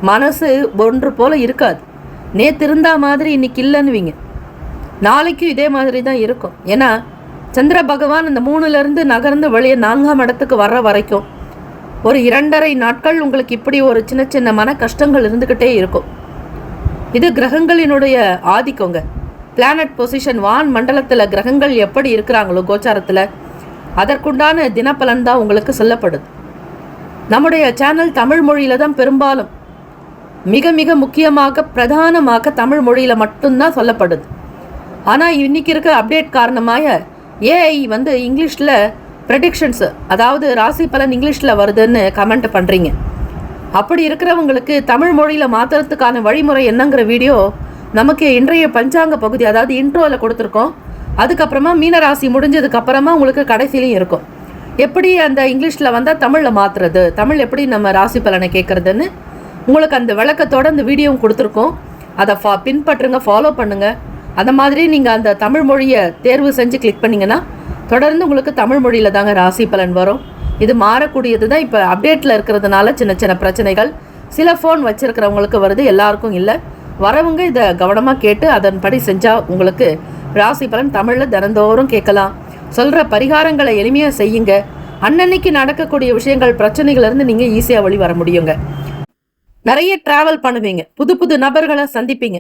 மனசு ஒன்று போல இருக்காது. நேற்று இருந்தா மாதிரி இன்னைக்கு இல்லைன்னுவீங்க. நாளைக்கும் இதே மாதிரி தான் இருக்கும். ஏன்னா சந்திர பகவான் இந்த 3லேருந்து நகர்ந்து வெளியே 4ஆம் இடத்துக்கு வர்ற வரைக்கும் ஒரு 2.5 நாட்கள் உங்களுக்கு இப்படி ஒரு சின்ன சின்ன மன கஷ்டங்கள் இருந்துக்கிட்டே இருக்கும். இது கிரகங்களினுடைய ஆதிக்கங்க. பிளானட் பொசிஷன், வான் மண்டலத்தில் கிரகங்கள் எப்படி இருக்கிறாங்களோ கோச்சாரத்தில் அதற்குண்டான தினப்பலன் தான் உங்களுக்கு சொல்லப்படுது. நம்முடைய சேனல் தமிழ் மொழியில் தான் பெரும்பாலும், மிக மிக முக்கியமாக பிரதானமாக தமிழ் மொழியில் மட்டும்தான் சொல்லப்படுது. ஆனால் இன்றைக்கி இருக்க அப்டேட் காரணமாக ஏஐ இங்கிலீஷில் ப்ரெடிக்ஷன்ஸு, அதாவது ராசி பலன் இங்கிலீஷில் வருதுன்னு கமெண்ட் பண்ணுறீங்க. அப்படி இருக்கிறவங்களுக்கு தமிழ் மொழியில் மாற்றுறதுக்கான வழிமுறை என்னங்கிற வீடியோ நமக்கு இன்றைய பஞ்சாங்க பகுதி, அதாவது இன்ட்ரோவில் கொடுத்துருக்கோம். அதுக்கப்புறமா மீனராசி முடிஞ்சதுக்கப்புறமா உங்களுக்கு கடைசிலையும் இருக்கும். எப்படி அந்த இங்கிலீஷில் வந்தால் தமிழில் மாற்றுறது, தமிழ் எப்படி நம்ம ராசி பலனை கேட்குறதுன்னு உங்களுக்கு அந்த விளக்கத்தோடு அந்த வீடியோவும் கொடுத்துருக்கோம். அதை பின்பற்றுங்க, ஃபாலோ பண்ணுங்கள். அந்த மாதிரி நீங்கள் அந்த தமிழ் மொழியை தேர்வு செஞ்சு கிளிக் பண்ணிங்கன்னா தொடர்ந்து உங்களுக்கு தமிழ் மொழியில் தாங்க ராசி பலன் வரும். இது மாறக்கூடியது தான். இப்போ அப்டேட்டில் இருக்கிறதுனால சின்ன சின்ன பிரச்சனைகள் சில ஃபோன் வச்சுருக்கிறவங்களுக்கு வருது, எல்லாருக்கும் இல்லை. வரவங்க இதை கவனமாக கேட்டு அதன்படி செஞ்சால் உங்களுக்கு ராசி பலன் தமிழில் தினந்தோறும் கேட்கலாம். சொல்கிற பரிகாரங்களை எளிமையாக செய்யுங்க. அன்னன்னைக்கு நடக்கக்கூடிய விஷயங்கள், பிரச்சனைகள்லேருந்து நீங்கள் ஈஸியாக வழி வர முடியுங்க. நிறைய ட்ராவல் பண்ணுவீங்க, புது புது நபர்களை சந்திப்பீங்க.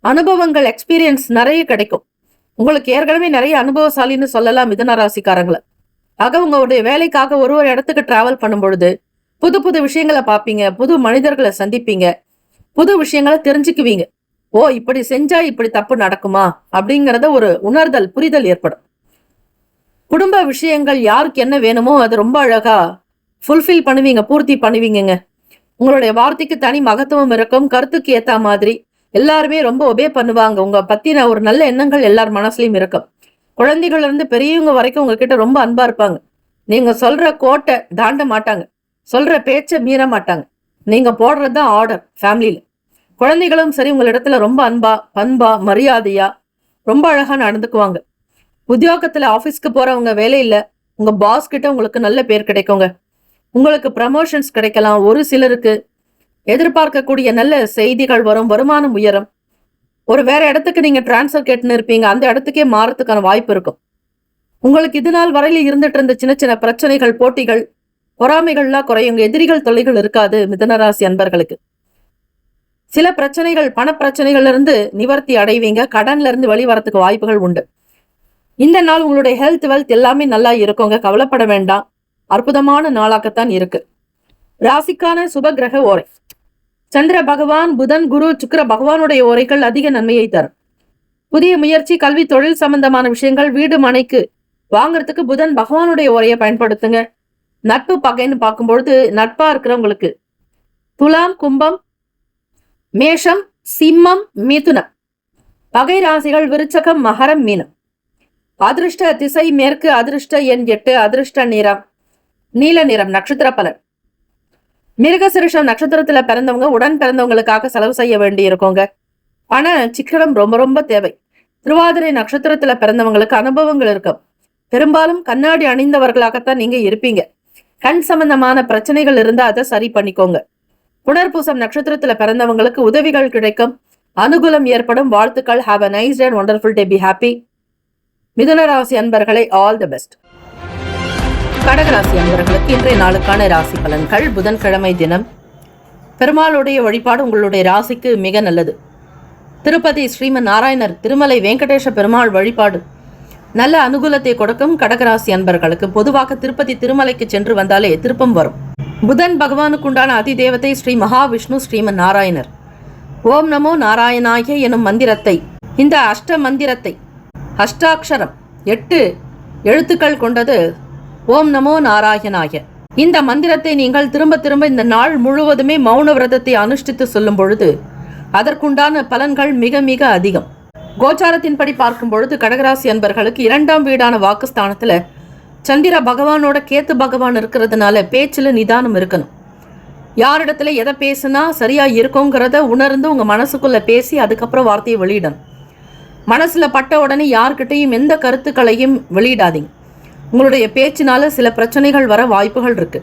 அனுபவங்கள், எக்ஸ்பீரியன்ஸ் நிறைய கிடைக்கும். உங்களுக்கு ஏற்கனவே நிறைய அனுபவசாலின்னு சொல்லலாம் மிதுன ராசிக்காரங்களை. ஆக உங்களுடைய வேலைக்காக ஒரு இடத்துக்கு டிராவல் பண்ணும் பொழுது புது புது விஷயங்களை பார்ப்பீங்க, புது மனிதர்களை சந்திப்பீங்க, புது விஷயங்களை தெரிஞ்சுக்குவீங்க. ஓ, இப்படி செஞ்சா இப்படி தப்பு நடக்குமா அப்படிங்கறத ஒரு உணர்தல், புரிதல் ஏற்படும். குடும்ப விஷயங்கள் யாருக்கு என்ன வேணுமோ அது ரொம்ப அழகா ஃபுல்ஃபில் பண்ணுவீங்க, பூர்த்தி பண்ணுவீங்க. உங்களுடைய வார்த்தைக்கு தனி மகத்துவம் இருக்கும். கருத்துக்கு ஏத்த மாதிரி எல்லாருமே ரொம்ப ஒபே பண்ணுவாங்க. உங்க பத்தின ஒரு நல்ல எண்ணங்கள் எல்லார் மனசுலயும் இருக்கும். குழந்தைகள்ல இருந்து பெரியவங்க வரைக்கும் உங்ககிட்ட ரொம்ப அன்பா இருப்பாங்க. நீங்க சொல்ற கோட்டை தாண்ட மாட்டாங்க, சொல்ற பேச்சை மீற மாட்டாங்க. நீங்க போடுறதுதான் ஆர்டர். ஃபேமிலியில குழந்தைகளும் சரி உங்களிடத்துல ரொம்ப பண்பா மரியாதையா ரொம்ப அழகா நடந்துக்குவாங்க. உத்தியோகத்துல ஆபீஸ்க்கு போறவங்க, வேலையில உங்க பாஸ் கிட்ட உங்களுக்கு நல்ல பேர் கிடைக்குங்க. உங்களுக்கு ப்ரமோஷன்ஸ் கிடைக்கலாம். ஒரு சிலருக்கு எதிர்பார்க்கக்கூடிய நல்ல செய்திகள் வரும், வருமானம் உயரும். ஒரு வேற இடத்துக்கு நீங்க டிரான்ஸ்ஃபர் கேட்டுன்னு இருப்பீங்க, அந்த இடத்துக்கே மாறத்துக்கான வாய்ப்பு இருக்கும். உங்களுக்கு இது நாள் வரையில இருந்துட்டு இருந்த சின்ன சின்ன பிரச்சனைகள், போட்டிகள், பொறாமைகள்லாம் குறையுங்க. எதிரிகள் தொல்லைகள் இருக்காது மிதுனராசி அன்பர்களுக்கு. சில பிரச்சனைகள், பண பிரச்சனைகள்ல இருந்து நிவர்த்தி அடைவீங்க. கடன்ல இருந்து வெளிவரத்துக்கு வாய்ப்புகள் உண்டு. இந்த நாள் உங்களுடைய ஹெல்த், வெல்த் எல்லாமே நல்லா இருக்குங்க. கவலைப்பட வேண்டாம். அற்புதமான நாளாகத்தான் இருக்கு. ராசிக்கான சுப கிரக ஓரை. சந்திர பகவான், புதன், குரு, சுக்கிர பகவானுடைய ஓரைகள் அதிக நன்மையை தரும். புதிய முயற்சி, கல்வி, தொழில் சம்பந்தமான விஷயங்கள், வீடு மனைக்கு வாங்குறதுக்கு புதன் பகவானுடைய ஓரையை பயன்படுத்துங்க. நட்பு பகைன்னு பார்க்கும்பொழுது நட்பா இருக்கிறவங்களுக்கு துலாம், கும்பம், மேஷம், சிம்மம், மிதுனம். பகை ராசிகள் விருச்சகம், மகரம், மீனம். அதிர்ஷ்ட திசை மேற்கு, அதிர்ஷ்ட எண் 8, அதிர்ஷ்ட நிறம் நீல நிறம். நட்சத்திர பலன். மிருகசிருஷம் நட்சத்திரத்துல பிறந்தவங்க உடன் பிறந்தவங்களுக்காக செலவு செய்ய வேண்டி இருக்கோங்க. பண சிக்கனம் ரொம்ப ரொம்ப தேவை. திருவாதிரை நட்சத்திரத்துல பிறந்தவங்களுக்கு அனுபவங்கள் இருக்கும். பெரும்பாலும் கண்ணாடி அணிந்தவர்களாகத்தான் நீங்க இருப்பீங்க. கண் சம்பந்தமான பிரச்சனைகள் இருந்தா அதை சரி பண்ணிக்கோங்க. புனர்பூசம் நட்சத்திரத்துல பிறந்தவங்களுக்கு உதவிகள் கிடைக்கும், அனுகூலம் ஏற்படும். வாழ்த்துக்கள். Have a nice day and wonderful day. Be happy. மிதுன ராசி அன்பர்களை ஆல் தி பெஸ்ட். கடகராசி அன்பர்களுக்கு இன்றைய நாளுக்கான ராசி பலன்கள். புதன்கிழமை தினம் பெருமாளுடைய வழிபாடு உங்களுடைய ராசிக்கு மிக நல்லது. திருப்பதி ஸ்ரீமன் நாராயணர், திருமலை வெங்கடேஷ பெருமாள் வழிபாடு நல்ல அனுகூலத்தை கொடுக்கும். கடகராசி அன்பர்களுக்கு பொதுவாக திருப்பதி திருமலைக்கு சென்று வந்தாலே திருப்பம் வரும். புதன் பகவானுக்குண்டான அதிதேவதை ஸ்ரீ மகாவிஷ்ணு ஸ்ரீமன் நாராயணர். ஓம் நமோ நாராயணாய எனும் மந்திரத்தை, இந்த அஷ்ட மந்திரத்தை, அஷ்டாட்சரம் 8 எழுத்துக்கள் கொண்டது ஓம் நமோ நாராயணாய. இந்த மந்திரத்தை நீங்கள் திரும்ப திரும்ப இந்த நாள் முழுவதுமே மௌன விரதத்தை அனுஷ்டித்து சொல்லும் பொழுது அதற்குண்டான பலன்கள் மிக மிக அதிகம். கோச்சாரத்தின்படி பார்க்கும் பொழுது கடகராசி அன்பர்களுக்கு 2ஆம் வீடான வாக்குஸ்தானத்துல சந்திர பகவானோட கேத்து பகவான் இருக்கிறதுனால பேச்சுல நிதானம் இருக்கணும். யாரிடத்துல எதை பேசுனா சரியா இருக்குங்கிறத உணர்ந்து உங்க மனசுக்குள்ள பேசி அதுக்கப்புறம் வார்த்தையை வெளியிடணும். மனசுல பட்ட உடனே யார்கிட்டையும் எந்த கருத்துக்களையும் வெளியிடாதீங்க. உங்களுடைய பேச்சினால சில பிரச்சனைகள் வர வாய்ப்புகள் இருக்கு.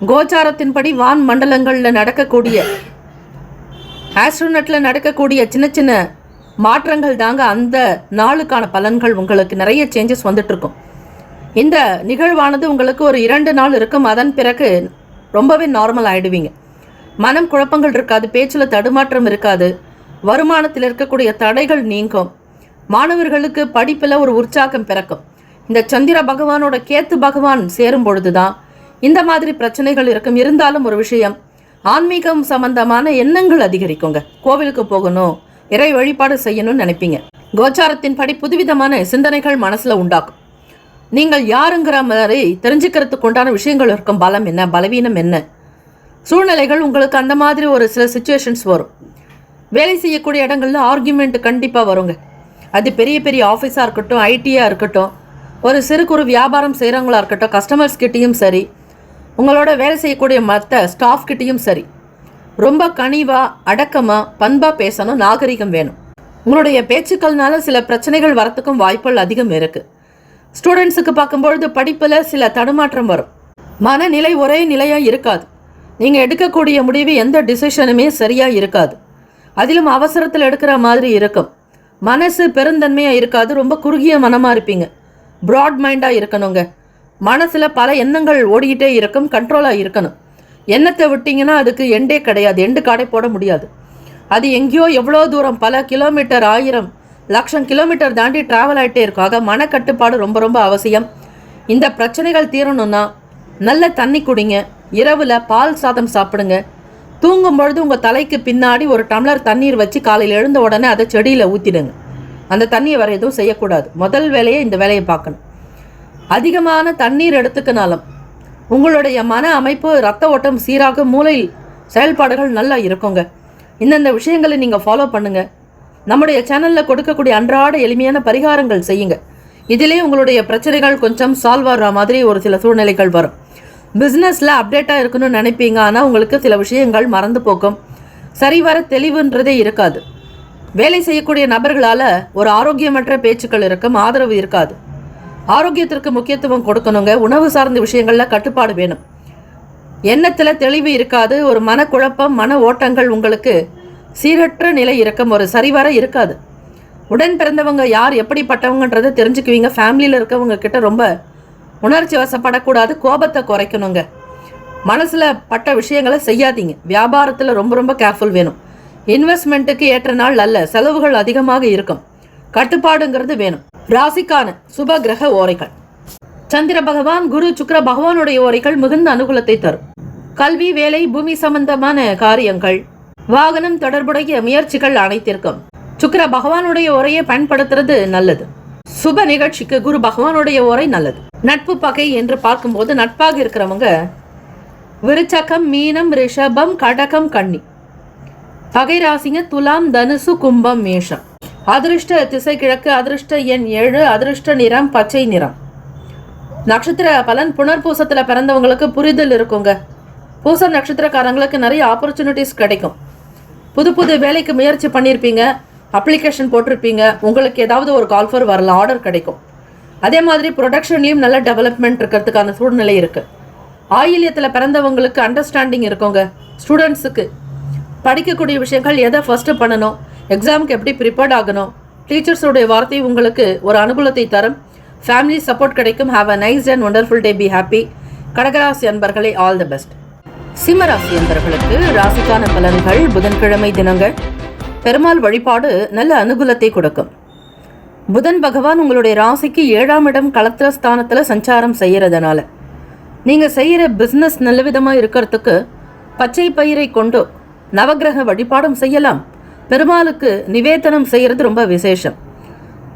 கோச்சாரத்தின்படி வான் மண்டலங்கள்ல நடக்கக்கூடிய, ஆஸ்ட்ரோனட்ல நடக்கக்கூடிய சின்ன சின்ன மாற்றங்கள் தாங்க அந்த நாளுக்கான பலன்கள். உங்களுக்கு நிறைய சேஞ்சஸ் வந்துட்டு இருக்கும். இந்த நிகழ்வானது உங்களுக்கு ஒரு 2 நாள் இருக்கும். அதன் பிறகு ரொம்பவே நார்மல் ஆயிடுவீங்க. மனம் குழப்பங்கள் இருக்காது, பேச்சுல தடுமாற்றம் இருக்காது, வருமானத்தில் இருக்கக்கூடிய தடைகள் நீங்கும். மாணவர்களுக்கு படிப்புல ஒரு உற்சாகம் பிறக்கும். இந்த சந்திர பகவானோட கேத்து பகவான் சேரும் பொழுதுதான் இந்த மாதிரி பிரச்சனைகள் இருக்கும். இருந்தாலும் ஒரு விஷயம், ஆன்மீகம் சம்பந்தமான எண்ணங்கள் அதிகரிக்குங்க. கோவிலுக்கு போகணும், இறை வழிபாடு செய்யணும்னு நினைப்பீங்க. கோச்சாரத்தின் படி புதுவிதமான சிந்தனைகள் மனசுல உண்டாக்கும். நீங்கள் யாருங்கிற மாதிரி தெரிஞ்சுக்கிறதுக்கு உண்டான விஷயங்கள் இருக்கும். பலம் என்ன, பலவீனம் என்ன, சூழ்நிலைகள் உங்களுக்கு அந்த மாதிரி ஒரு சில சிச்சுவேஷன்ஸ் வரும். வேலை செய்யக்கூடிய இடங்கள்ல ஆர்கியூமெண்ட் கண்டிப்பாக வருங்க. அது பெரிய பெரிய ஆஃபீஸாக இருக்கட்டும், ஐடியாக இருக்கட்டும், ஒரு சிறு குறு வியாபாரம் செய்கிறவங்களா இருக்கட்டும், கஸ்டமர்ஸ் கிட்டேயும் சரி, உங்களோட வேலை செய்யக்கூடிய மற்ற ஸ்டாஃப் கிட்டேயும் சரி, ரொம்ப கனிவாக, அடக்கமாக, பண்பாக பேசணும். நாகரிகம் வேணும். உங்களுடைய பேச்சுக்கள்னால சில பிரச்சனைகள் வரத்துக்கும் வாய்ப்புகள் அதிகம் இருக்குது. ஸ்டூடெண்ட்ஸுக்கு பார்க்கும்பொழுது படிப்பில் சில தடுமாற்றம் வரும். மனநிலை ஒரே நிலையாக இருக்காது. நீங்கள் எடுக்கக்கூடிய முடிவு எந்த டிசிஷனுமே சரியாக இருக்காது. அதிலும் அவசரத்தில் எடுக்கிற மாதிரி இருக்கும். மனசு பெருந்தன்மையாக இருக்காது. ரொம்ப குறுகிய மனமாக இருப்பீங்க. ப்ராட் மைண்டாக இருக்கணுங்க. மனசில் பல எண்ணங்கள் ஓடிக்கிட்டே இருக்கும். கண்ட்ரோலாக இருக்கணும். எண்ணத்தை விட்டிங்கன்னா அதுக்கு எண்டே கிடையாது. எண்டு காடை போட முடியாது. அது எங்கேயோ எவ்வளோ தூரம் பல கிலோமீட்டர், 1000 லட்சம் கிலோமீட்டர் தாண்டி ட்ராவல் ஆகிட்டே இருக்கும். ஆக மனக்கட்டுப்பாடு ரொம்ப ரொம்ப அவசியம். இந்த பிரச்சனைகள் தீரணும்னா நல்ல தண்ணி குடிங்க, இரவில் பால் சாதம் சாப்பிடுங்க, தூங்கும் பொழுது உங்கள் தலைக்கு பின்னாடி ஒரு டம்ளர் தண்ணீர் வச்சு காலையில் எழுந்த உடனே அதை செடியில் ஊற்றிடுங்க. அந்த தண்ணியை வேறு எதுவும் செய்யக்கூடாது. முதல் வேலையை இந்த வேலையை பார்க்கணும். அதிகமான தண்ணீர் எடுத்துக்கினாலும் உங்களுடைய மன அமைப்பு, ரத்த ஓட்டம் சீராக, மூளையில் செயல்பாடுகள் நல்லா இருக்குங்க. இந்தந்த விஷயங்களை நீங்கள் ஃபாலோ பண்ணுங்கள். நம்முடைய சேனலில் கொடுக்கக்கூடிய அன்றாட எளிமையான பரிகாரங்கள் செய்யுங்க. இதிலே உங்களுடைய பிரச்சனைகள் கொஞ்சம் சால்வ் ஆகிற மாதிரி ஒரு சில சூழ்நிலைகள் வரும். பிஸ்னஸில் அப்டேட்டாக இருக்கணும்னு நினைப்பீங்க, ஆனால் உங்களுக்கு சில விஷயங்கள் மறந்து போக்கும். சரிவர தெளிவுன்றதே இருக்காது. வேலை செய்யக்கூடிய நபர்களால் ஒரு ஆரோக்கியமற்ற பேச்சுக்கள் இருக்கும், ஆதரவு இருக்காது. ஆரோக்கியத்திற்கு முக்கியத்துவம் கொடுக்கணுங்க. உணவு சார்ந்த விஷயங்களில் கட்டுப்பாடு வேணும். எண்ணத்தில் தெளிவு இருக்காது. ஒரு மனக்குழப்பம், மன ஓட்டங்கள், உங்களுக்கு சீரற்ற நிலை இருக்கும், ஒரு சரிவர இருக்காது. உடன் பிறந்தவங்க யார் எப்படிப்பட்டவங்கன்றதை தெரிஞ்சுக்குவீங்க. ஃபேமிலியில் இருக்கவங்க கிட்ட ரொம்ப உணர்ச்சி வசப்படக்கூடாது. கோபத்தை குறைக்கணுங்க. மனசில் பட்ட விஷயங்களை செய்யாதீங்க. வியாபாரத்தில் ரொம்ப ரொம்ப கேர்ஃபுல் வேணும். இன்வெஸ்ட்மெண்ட்டுக்கு ஏற்ற நாள் அல்ல, செலவுகள் அதிகமாக இருக்கும். கட்டுப்பாடுங்கிறது வேணும். ராசிக்கான சுப கிரக ஓரைகள். சந்திர பகவான், குரு, சுக்கிர பகவானுடைய ஓரைகள் மிகுந்த அனுகூலத்தை தரும். கல்வி, வேலை, பூமி சம்பந்தமான காரியங்கள், வாகனம் தொடர்புடைய முயற்சிகள் அனைத்திற்கும் சுக்கிர பகவானுடைய ஓரையை பயன்படுத்துறது நல்லது. சுப நிகழ்ச்சிக்கு குரு பகவானுடைய ஓரை நல்லது. நட்பு பகை என்று பார்க்கும்போது நட்பாக இருக்கிறவங்க விருச்சகம், மீனம், ரிஷபம், கடகம், கன்னி. பகை ராசிங்க துலாம், தனுசு, கும்பம், மேஷம். அதிர்ஷ்ட திசை கிழக்கு, அதிர்ஷ்ட எண் 7, அதிர்ஷ்ட நிறம் பச்சை நிறம். நட்சத்திர பலன். புனர்பூசத்தில் பிறந்தவங்களுக்கு புரிதல் இருக்குங்க. பூச நட்சத்திரக்காரங்களுக்கு நிறைய ஆப்பர்ச்சுனிட்டிஸ் கிடைக்கும். புது புது வேலைக்கு முயற்சி பண்ணியிருப்பீங்க, அப்ளிகேஷன் போட்டிருப்பீங்க, உங்களுக்கு ஏதாவது ஒரு கால்ஃபர் வரலாம், ஆர்டர் கிடைக்கும். அதே மாதிரி ப்ரொடக்ஷன்லேயும் நல்ல டெவலப்மெண்ட் இருக்கிறதுக்கான சூழ்நிலை இருக்குது. ஆயில்யத்தில் பிறந்தவங்களுக்கு அண்டர்ஸ்டாண்டிங் இருக்குங்க. ஸ்டூடெண்ட்ஸுக்கு படிக்கக்கூடிய விஷயங்கள் எதை ஃபஸ்ட்டு பண்ணணும், எக்ஸாமுக்கு எப்படி ப்ரிப்பேர்ட் ஆகணும், டீச்சர்ஸோடைய வார்த்தை உங்களுக்கு ஒரு அனுகூலத்தை தரும். ஃபேமிலி சப்போர்ட் கிடைக்கும். Have a nice and wonderful day. Be happy. கடகராசி அன்பர்களே, ஆல் தி பெஸ்ட். சிம்மராசி அன்பர்களுக்கு ராசிக்கான பலன்கள். புதன்கிழமை தினங்கள் பெருமாள் வழிபாடு நல்ல அனுகூலத்தை கொடுக்கும். புதன் பகவான் உங்களுடைய ராசிக்கு 7ஆம் இடம் களத்திர ஸ்தானத்தில் சஞ்சாரம் செய்கிறதுனால நீங்கள் செய்கிற பிஸ்னஸ் நல்ல விதமாக இருக்கிறதுக்கு பச்சை பயிரை கொண்டு நவகிரக வழிபாடும் செய்யலாம். பெருமாளுக்கு நிவேதனம் செய்கிறது ரொம்ப விசேஷம்.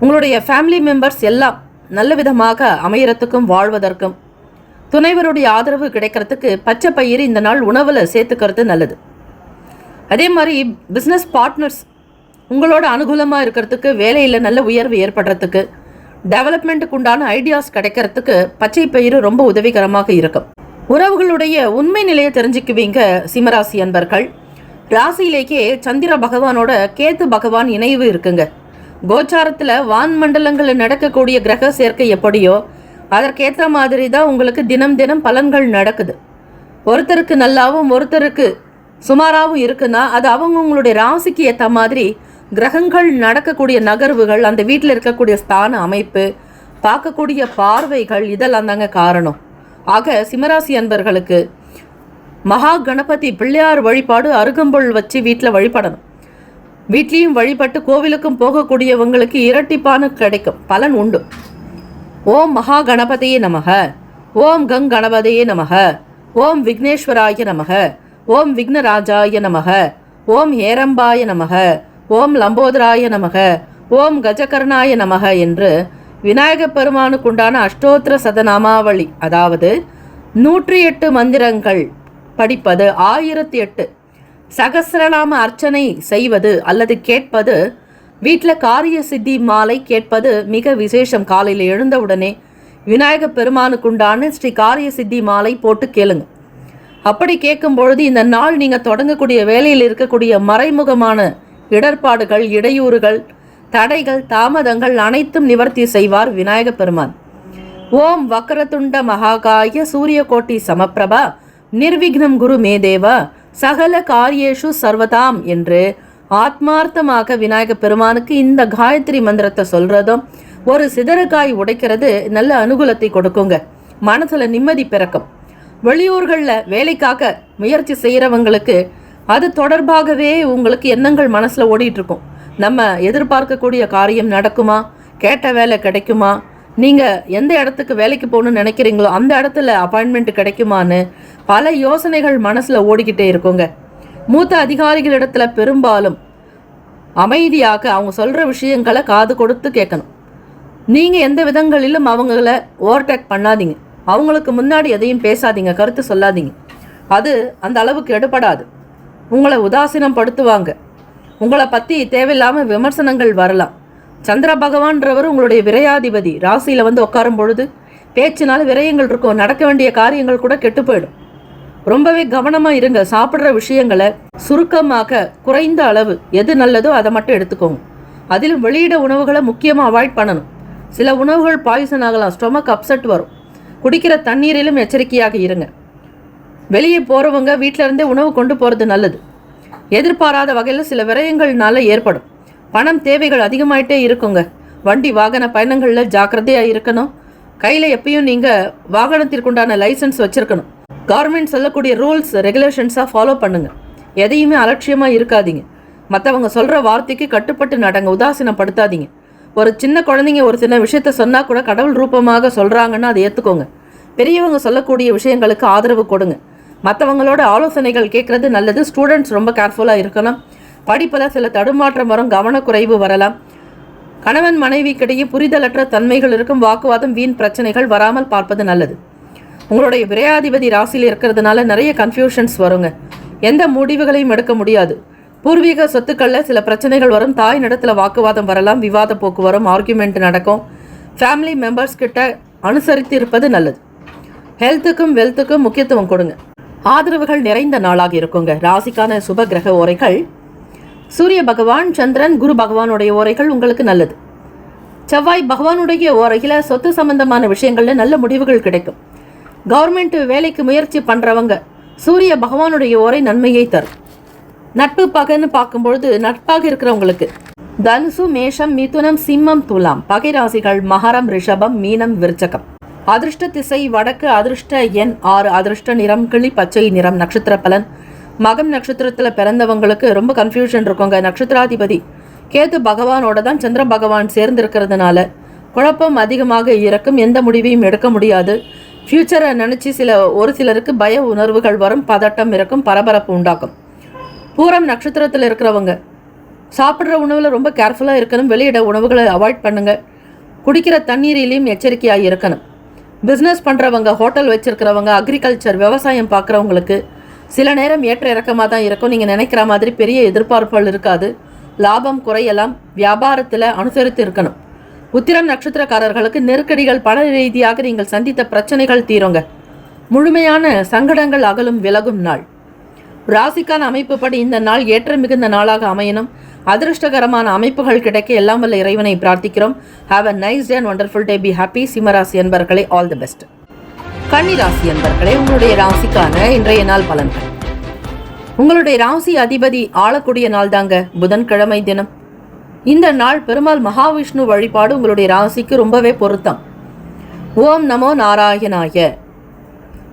உங்களுடைய ஃபேமிலி மெம்பர்ஸ் எல்லாம் நல்ல விதமாக அமையறதுக்கும் வாழ்வதற்கும் துணைவருடைய ஆதரவு கிடைக்கிறதுக்கு பச்சை பயிர் இந்த நாள் உணவில் சேர்த்துக்கிறது நல்லது. அதே மாதிரி பிஸ்னஸ் பார்ட்னர்ஸ் உங்களோட அனுகூலமாக இருக்கிறதுக்கு, வேலையில் நல்ல உயர்வு ஏற்படுறதுக்கு, டெவலப்மெண்ட்டுக்கு உண்டான ஐடியாஸ் கிடைக்கிறதுக்கு பச்சை பயிர் ரொம்ப உதவிகரமாக இருக்கும். உறவுகளுடைய உண்மை நிலையை தெரிஞ்சுக்குவீங்க சிம்மராசி அன்பர்கள். ராசியிலேயே சந்திர பகவானோட கேத்து பகவான் இணைவு இருக்குங்க. கோச்சாரத்தில் வான்மண்டலங்களில் நடக்கக்கூடிய கிரக சேர்க்கை எப்படியோ அதற்கேற்ற மாதிரி தான் உங்களுக்கு தினம் தினம் பலன்கள் நடக்குது. ஒருத்தருக்கு நல்லாவும் ஒருத்தருக்கு சுமாராகவும் இருக்குன்னா அது அவங்களுடைய ராசிக்கு ஏற்ற மாதிரி கிரகங்கள் நடக்கக்கூடிய நகர்வுகள், அந்த வீட்டில் இருக்கக்கூடிய ஸ்தான அமைப்பு, பார்க்கக்கூடிய பார்வைகள், இதெல்லாம் தாங்க காரணம். ஆக சிம்மராசி அன்பர்களுக்கு மகா கணபதி பிள்ளையார் வழிபாடு அருகம்புல் வச்சு வீட்டில் வழிபடணும். வீட்லேயும் வழிபட்டு கோவிலுக்கும் போகக்கூடியவங்களுக்கு இரட்டிப்பான கிடைக்கும், பலன் உண்டு. ஓம் மகா கணபதியே நமக, ஓம் கங் கணபதியே நமக, ஓம் விக்னேஸ்வராய நமக, ஓம் விக்னராஜாய நமக, ஓம் ஏரம்பாய நமக, ஓம் லம்போதராய நமக, ஓம் கஜகர்ணாய நமக என்று விநாயகப் பெருமானுக்குண்டான அஷ்டோத்திர சதநாமாவளி, அதாவது 108 மந்திரங்கள் படிப்பது, 1008 சகசிரநாம அர்ச்சனை செய்வது அல்லது கேட்பது, வீட்டில் காரிய சித்தி மாலை கேட்பது மிக விசேஷம். காலையில் எழுந்தவுடனே விநாயகப் பெருமானுக்குண்டான ஸ்ரீ காரிய சித்தி மாலை போட்டு கேளுங்க. அப்படி கேட்கும் பொழுது இந்த நாள் நீங்கள் தொடங்கக்கூடிய வேலையில் இருக்கக்கூடிய மறைமுகமான இடர்பாடுகள், இடையூறுகள், தடைகள், தாமதங்கள் அனைத்தும் நிவர்த்தி செய்வார் விநாயகப் பெருமான். ஓம் வக்கரதுண்ட மகாகாய சூரியகோட்டி சமப்பிரபா நிர்விக்னம் குரு மேதேவா சகல காரியேஷு சர்வதாம் என்று ஆத்மார்த்தமாக விநாயகப் பெருமானுக்கு இந்த காயத்ரி மந்திரத்தை சொல்றதும் ஒரு சிதறுகாய் உடைக்கிறது நல்ல அனுகூலத்தை கொடுக்குங்க. மனசுல நிம்மதி பிறக்கும். வெளியூர்களில் வேலைக்காக முயற்சி செய்கிறவங்களுக்கு அது தொடர்பாகவே உங்களுக்கு எண்ணங்கள் மனசில் ஓடிட்டுருக்கும். நம்ம எதிர்பார்க்கக்கூடிய காரியம் நடக்குமா, கேட்ட வேலை கிடைக்குமா, நீங்கள் எந்த இடத்துக்கு வேலைக்கு போகணுன்னு நினைக்கிறீங்களோ அந்த இடத்துல அப்பாயின்மெண்ட் கிடைக்குமான்னு பல யோசனைகள் மனசில் ஓடிக்கிட்டே இருக்குங்க. மூத்த அதிகாரிகளிடத்துல பெரும்பாலும் அமைதியாக அவங்க சொல்கிற விஷயங்களை காது கொடுத்து கேட்கணும். நீங்கள் எந்த விதங்களிலும் அவங்கள ஓவர்டேக் பண்ணாதீங்க. அவங்களுக்கு முன்னாடி எதையும் பேசாதீங்க, கருத்து சொல்லாதீங்க. அது அந்த அளவுக்கு எடுபடாது. உங்களை உதாசீனப்படுத்துவாங்க. உங்களை பற்றி தேவையில்லாமல் விமர்சனங்கள் வரலாம். சந்திர பகவான்றவர் உங்களுடைய விரையாதிபதி ராசியில் வந்து உட்காரும் பொழுது பேச்சினால விரயங்கள் இருக்கும். நடக்க வேண்டிய காரியங்கள் கூட கெட்டு போயிடும். ரொம்பவே கவனமாக இருங்க. சாப்பிட்ற விஷயங்களை சுருக்கமாக குறைந்த அளவு எது நல்லதோ அதை மட்டும் எடுத்துக்கோங்க. அதிலும் வெளியிட உணவுகளை முக்கியமாக அவாய்ட் பண்ணணும். சில உணவுகள் பாய்சன் ஆகலாம், ஸ்டொமக் அப்செட் வரும். குடிக்கிற தண்ணீரிலும் எச்சரிக்கையாக இருங்க. வெளியே போகிறவங்க வீட்டில் இருந்தே உணவு கொண்டு போகிறது நல்லது. எதிர்பாராத வகையில் சில விரயங்கள்னால ஏற்படும். பணம் தேவைகள் அதிகமாயிட்டே இருக்குங்க. வண்டி வாகன பயணங்களில் ஜாக்கிரதையாக இருக்கணும். கையில் எப்பயும் நீங்கள் வாகனத்திற்குண்டான லைசன்ஸ் வச்சுருக்கணும். கவர்மெண்ட் சொல்லக்கூடிய ரூல்ஸ் ரெகுலேஷன்ஸாக ஃபாலோ பண்ணுங்கள். எதையுமே அலட்சியமாக இருக்காதீங்க. மற்றவங்க சொல்கிற வார்த்தைக்கு கட்டுப்பட்டு நடங்க. உதாசீனப்படுத்தாதீங்க. ஒரு சின்ன குழந்தைங்க ஒரு சின்ன விஷயத்த சொன்னால் கூட கடவுள் ரூபமாக சொல்கிறாங்கன்னா அதை ஏற்றுக்கோங்க. பெரியவங்க சொல்லக்கூடிய விஷயங்களுக்கு ஆதரவு கொடுங்க. மற்றவங்களோட ஆலோசனைகள் கேட்குறது நல்லது. ஸ்டூடெண்ட்ஸ் ரொம்ப கேர்ஃபுல்லாக இருக்கணும். படிப்பில் சில தடுமாற்றம் வரும், கவனக்குறைவு வரலாம். கணவன் மனைவிக்கிடையே புரிதலற்ற தன்மைகள் இருக்கும். வாக்குவாதம், வீண் பிரச்சனைகள் வராமல் பார்ப்பது நல்லது. உங்களுடைய விரையாதிபதி ராசியில் இருக்கிறதுனால நிறைய கன்ஃபியூஷன்ஸ் வருங்க. எந்த முடிவுகளையும் எடுக்க முடியாது. பூர்வீக சொத்துக்களில் சில பிரச்சனைகள் வரும். தாய் இடத்துல வாக்குவாதம் வரலாம், விவாத போக்கு வரும், ஆர்கியூமெண்ட் நடக்கும். ஃபேமிலி மெம்பர்ஸ் கிட்ட அனுசரித்து இருப்பது நல்லது. ஹெல்த்துக்கும் வெல்த்துக்கும் முக்கியத்துவம் கொடுங்க. ஆதரவுகள் நிறைந்த நாளாக இருக்குங்க. ராசிக்கான சுப கிரக ஓரைகள்: சூரிய பகவான், சந்திரன், குரு பகவானுடைய ஓரைகள் உங்களுக்கு நல்லது. செவ்வாய் பகவானுடைய ஓரையில் சொத்து சம்பந்தமான விஷயங்களில் நல்ல முடிவுகள் கிடைக்கும். கவர்மெண்ட் வேலைக்கு முயற்சி பண்ணுறவங்க சூரிய பகவானுடைய ஓரை நன்மையை தரும். நட்பு பகைன்னு பார்க்கும்பொழுது நட்பாக இருக்கிறவங்களுக்கு தனுசு, மேஷம், மிதுனம், சிம்மம், துலாம் பகை ராசிகள் மகரம், ரிஷபம், மீனம், விருச்சகம். அதிர்ஷ்ட திசை வடக்கு. அதிர்ஷ்ட எண் 6. அதிர்ஷ்ட நிறம் கிளி பச்சை நிறம். நட்சத்திர பலன்: மகம் நட்சத்திரத்தில் பிறந்தவங்களுக்கு ரொம்ப கன்ஃபியூஷன் இருக்குங்க. நட்சத்திராதிபதி கேது பகவானோட தான் சந்திர பகவான் சேர்ந்திருக்கிறதுனால குழப்பம் அதிகமாக இருக்கும். எந்த முடிவையும் எடுக்க முடியாது. ஃப்யூச்சரை நினச்சி ஒரு சிலருக்கு பய உணர்வுகள் வரும். பதட்டம் இருக்கும், பரபரப்பு உண்டாக்கும். பூரம் நட்சத்திரத்தில் இருக்கிறவங்க சாப்பிட்ற உணவில் ரொம்ப கேர்ஃபுல்லாக இருக்கணும். வெளியிட உணவுகளை அவாய்ட் பண்ணுங்கள். குடிக்கிற தண்ணீரிலையும் எச்சரிக்கையாக இருக்கணும். பிஸ்னஸ் பண்ணுறவங்க, ஹோட்டல் வச்சுருக்கிறவங்க, அக்ரிகல்ச்சர் விவசாயம் பார்க்குறவங்களுக்கு சில நேரம் ஏற்ற இறக்கமாக தான் இருக்கும். நீங்கள் நினைக்கிற மாதிரி பெரிய எதிர்பார்ப்புகள் இருக்காது. லாபம் குறையலாம். வியாபாரத்தில் அனுசரித்து இருக்கணும். உத்திரம் நட்சத்திரக்காரர்களுக்கு நெருக்கடிகள், பண ரீதியாக நீங்கள் சந்தித்த பிரச்சனைகள் தீருங்க. முழுமையான சங்கடங்கள் அகலும், விலகும் நாள். ராசிக்கான அமைப்புப்படி இந்த நாள் ஏற்ற மிகுந்த நாளாக அமையணும். அதிர்ஷ்டகரமான அமைப்புகள் கிடைக்க எல்லாம் வல்ல இறைவனை பிரார்த்திக்கிறோம். Have a nice day and wonderful day. Be happy. சிம்மராசி என்பர்களே, ஆல் தி பெஸ்ட். கன்னிராசி என்பர்களே, உங்களுடைய ராசிக்கான இன்றைய நாள் பலன்கள். உங்களுடைய ராசி அதிபதி ஆளக்கூடிய நாள் தாங்க புதன்கிழமை தினம். இந்த நாள் பெருமாள் மகாவிஷ்ணு வழிபாடு உங்களுடைய ராசிக்கு ரொம்பவே பொருத்தம். ஓம் நமோ நாராயணாய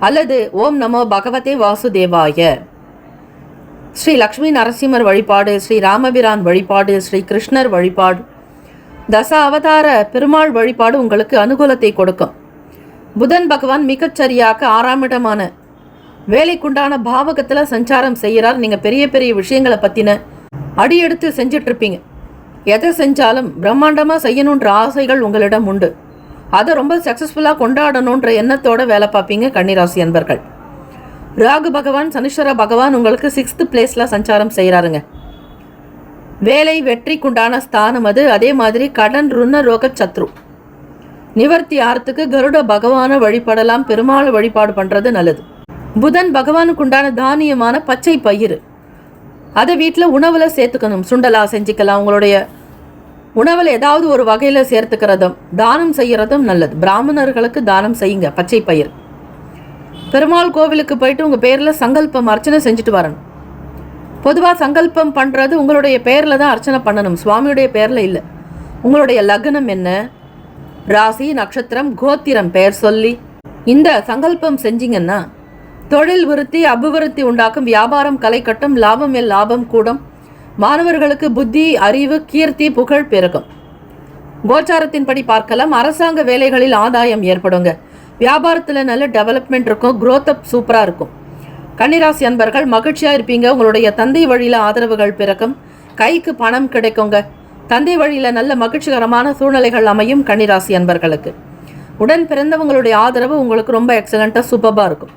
அல்லது ஓம் நமோ பகவதே வாசுதேவாய. ஸ்ரீ லக்ஷ்மி நரசிம்மர் வழிபாடு, ஸ்ரீ ராமபிரான் வழிபாடு, ஸ்ரீ கிருஷ்ணர் வழிபாடு, தச அவதார பெருமாள் வழிபாடு உங்களுக்கு அனுகூலத்தை கொடுக்கும். புதன் பகவான் மிகச்சரியாக 6ஆம் இடமான வேலைக்குண்டான பாவகத்தில் சஞ்சாரம் செய்கிறார். நீங்கள் பெரிய பெரிய விஷயங்களை பற்றின அடியெடுத்து செஞ்சிட்ருப்பீங்க. எதை செஞ்சாலும் பிரம்மாண்டமாக செய்யணுன்ற ஆசைகள் உங்களிடம் உண்டு. அதை ரொம்ப சக்ஸஸ்ஃபுல்லாக கொண்டாடணுன்ற எண்ணத்தோடு வேலை பார்ப்பீங்க கன்னிராசி அன்பர்கள். ராகு பகவான், சனீஸ்வர பகவான் உங்களுக்கு 6th பிளேஸில் சஞ்சாரம் செய்கிறாருங்க. வேலை வெற்றிக்குண்டான ஸ்தானம் அது. அதே மாதிரி கடன், ருண, ரோக, சத்ரு நிவர்த்தி ஆகிறதுக்கு கருட பகவானை வழிபடலாம். பெருமாள் வழிபாடு பண்ணுறது நல்லது. புதன் பகவானுக்குண்டான தானியமான பச்சை பயிறு அதை வீட்டில் உணவில் சேர்த்துக்கணும். சுண்டலாக செஞ்சுக்கலாம். உங்களுடைய உணவில் ஏதாவது ஒரு வகையில் சேர்த்துக்கிறதும் தானம் செய்கிறதும் நல்லது. பிராமணர்களுக்கு தானம் செய்யுங்க பச்சை பயிர். பெருமாள் கோவிலுக்கு போயிட்டு உங்கள் பேரில் சங்கல்பம் அர்ச்சனை செஞ்சுட்டு வரணும். பொதுவாக சங்கல்பம் பண்ணுறது உங்களுடைய பேரில் தான் அர்ச்சனை பண்ணணும், சுவாமியுடைய பேரில் இல்லை. உங்களுடைய லக்னம் என்ன, ராசி, நட்சத்திரம், கோத்திரம் பெயர் சொல்லி இந்த சங்கல்பம் செஞ்சிங்கன்னா தொழில் விருத்தி அபிவிருத்தி உண்டாக்கும், வியாபாரம் கலை கட்டும், லாபம் மேல் லாபம் கூடும், மாணவர்களுக்கு புத்தி அறிவு கீர்த்தி புகழ் பெருகும். கோச்சாரத்தின்படி பார்க்கலாம். அரசாங்க வேலைகளில் ஆதாயம் ஏற்படுங்க. வியாபாரத்தில் நல்ல டெவலப்மெண்ட் இருக்கும், growth அப் சூப்பராக இருக்கும். கன்னிராசி அன்பர்கள் மகிழ்ச்சியாக இருப்பீங்க. உங்களுடைய தந்தை வழியில் ஆதரவுகள் பிறக்கும், கைக்கு பணம் கிடைக்குங்க. தந்தை வழியில் நல்ல மகிழ்ச்சிகரமான சூழ்நிலைகள் அமையும். கன்னிராசி அன்பர்களுக்கு உடன் பிறந்தவங்களுடைய ஆதரவு உங்களுக்கு ரொம்ப எக்ஸலண்ட்டாக சூப்பராக இருக்கும்.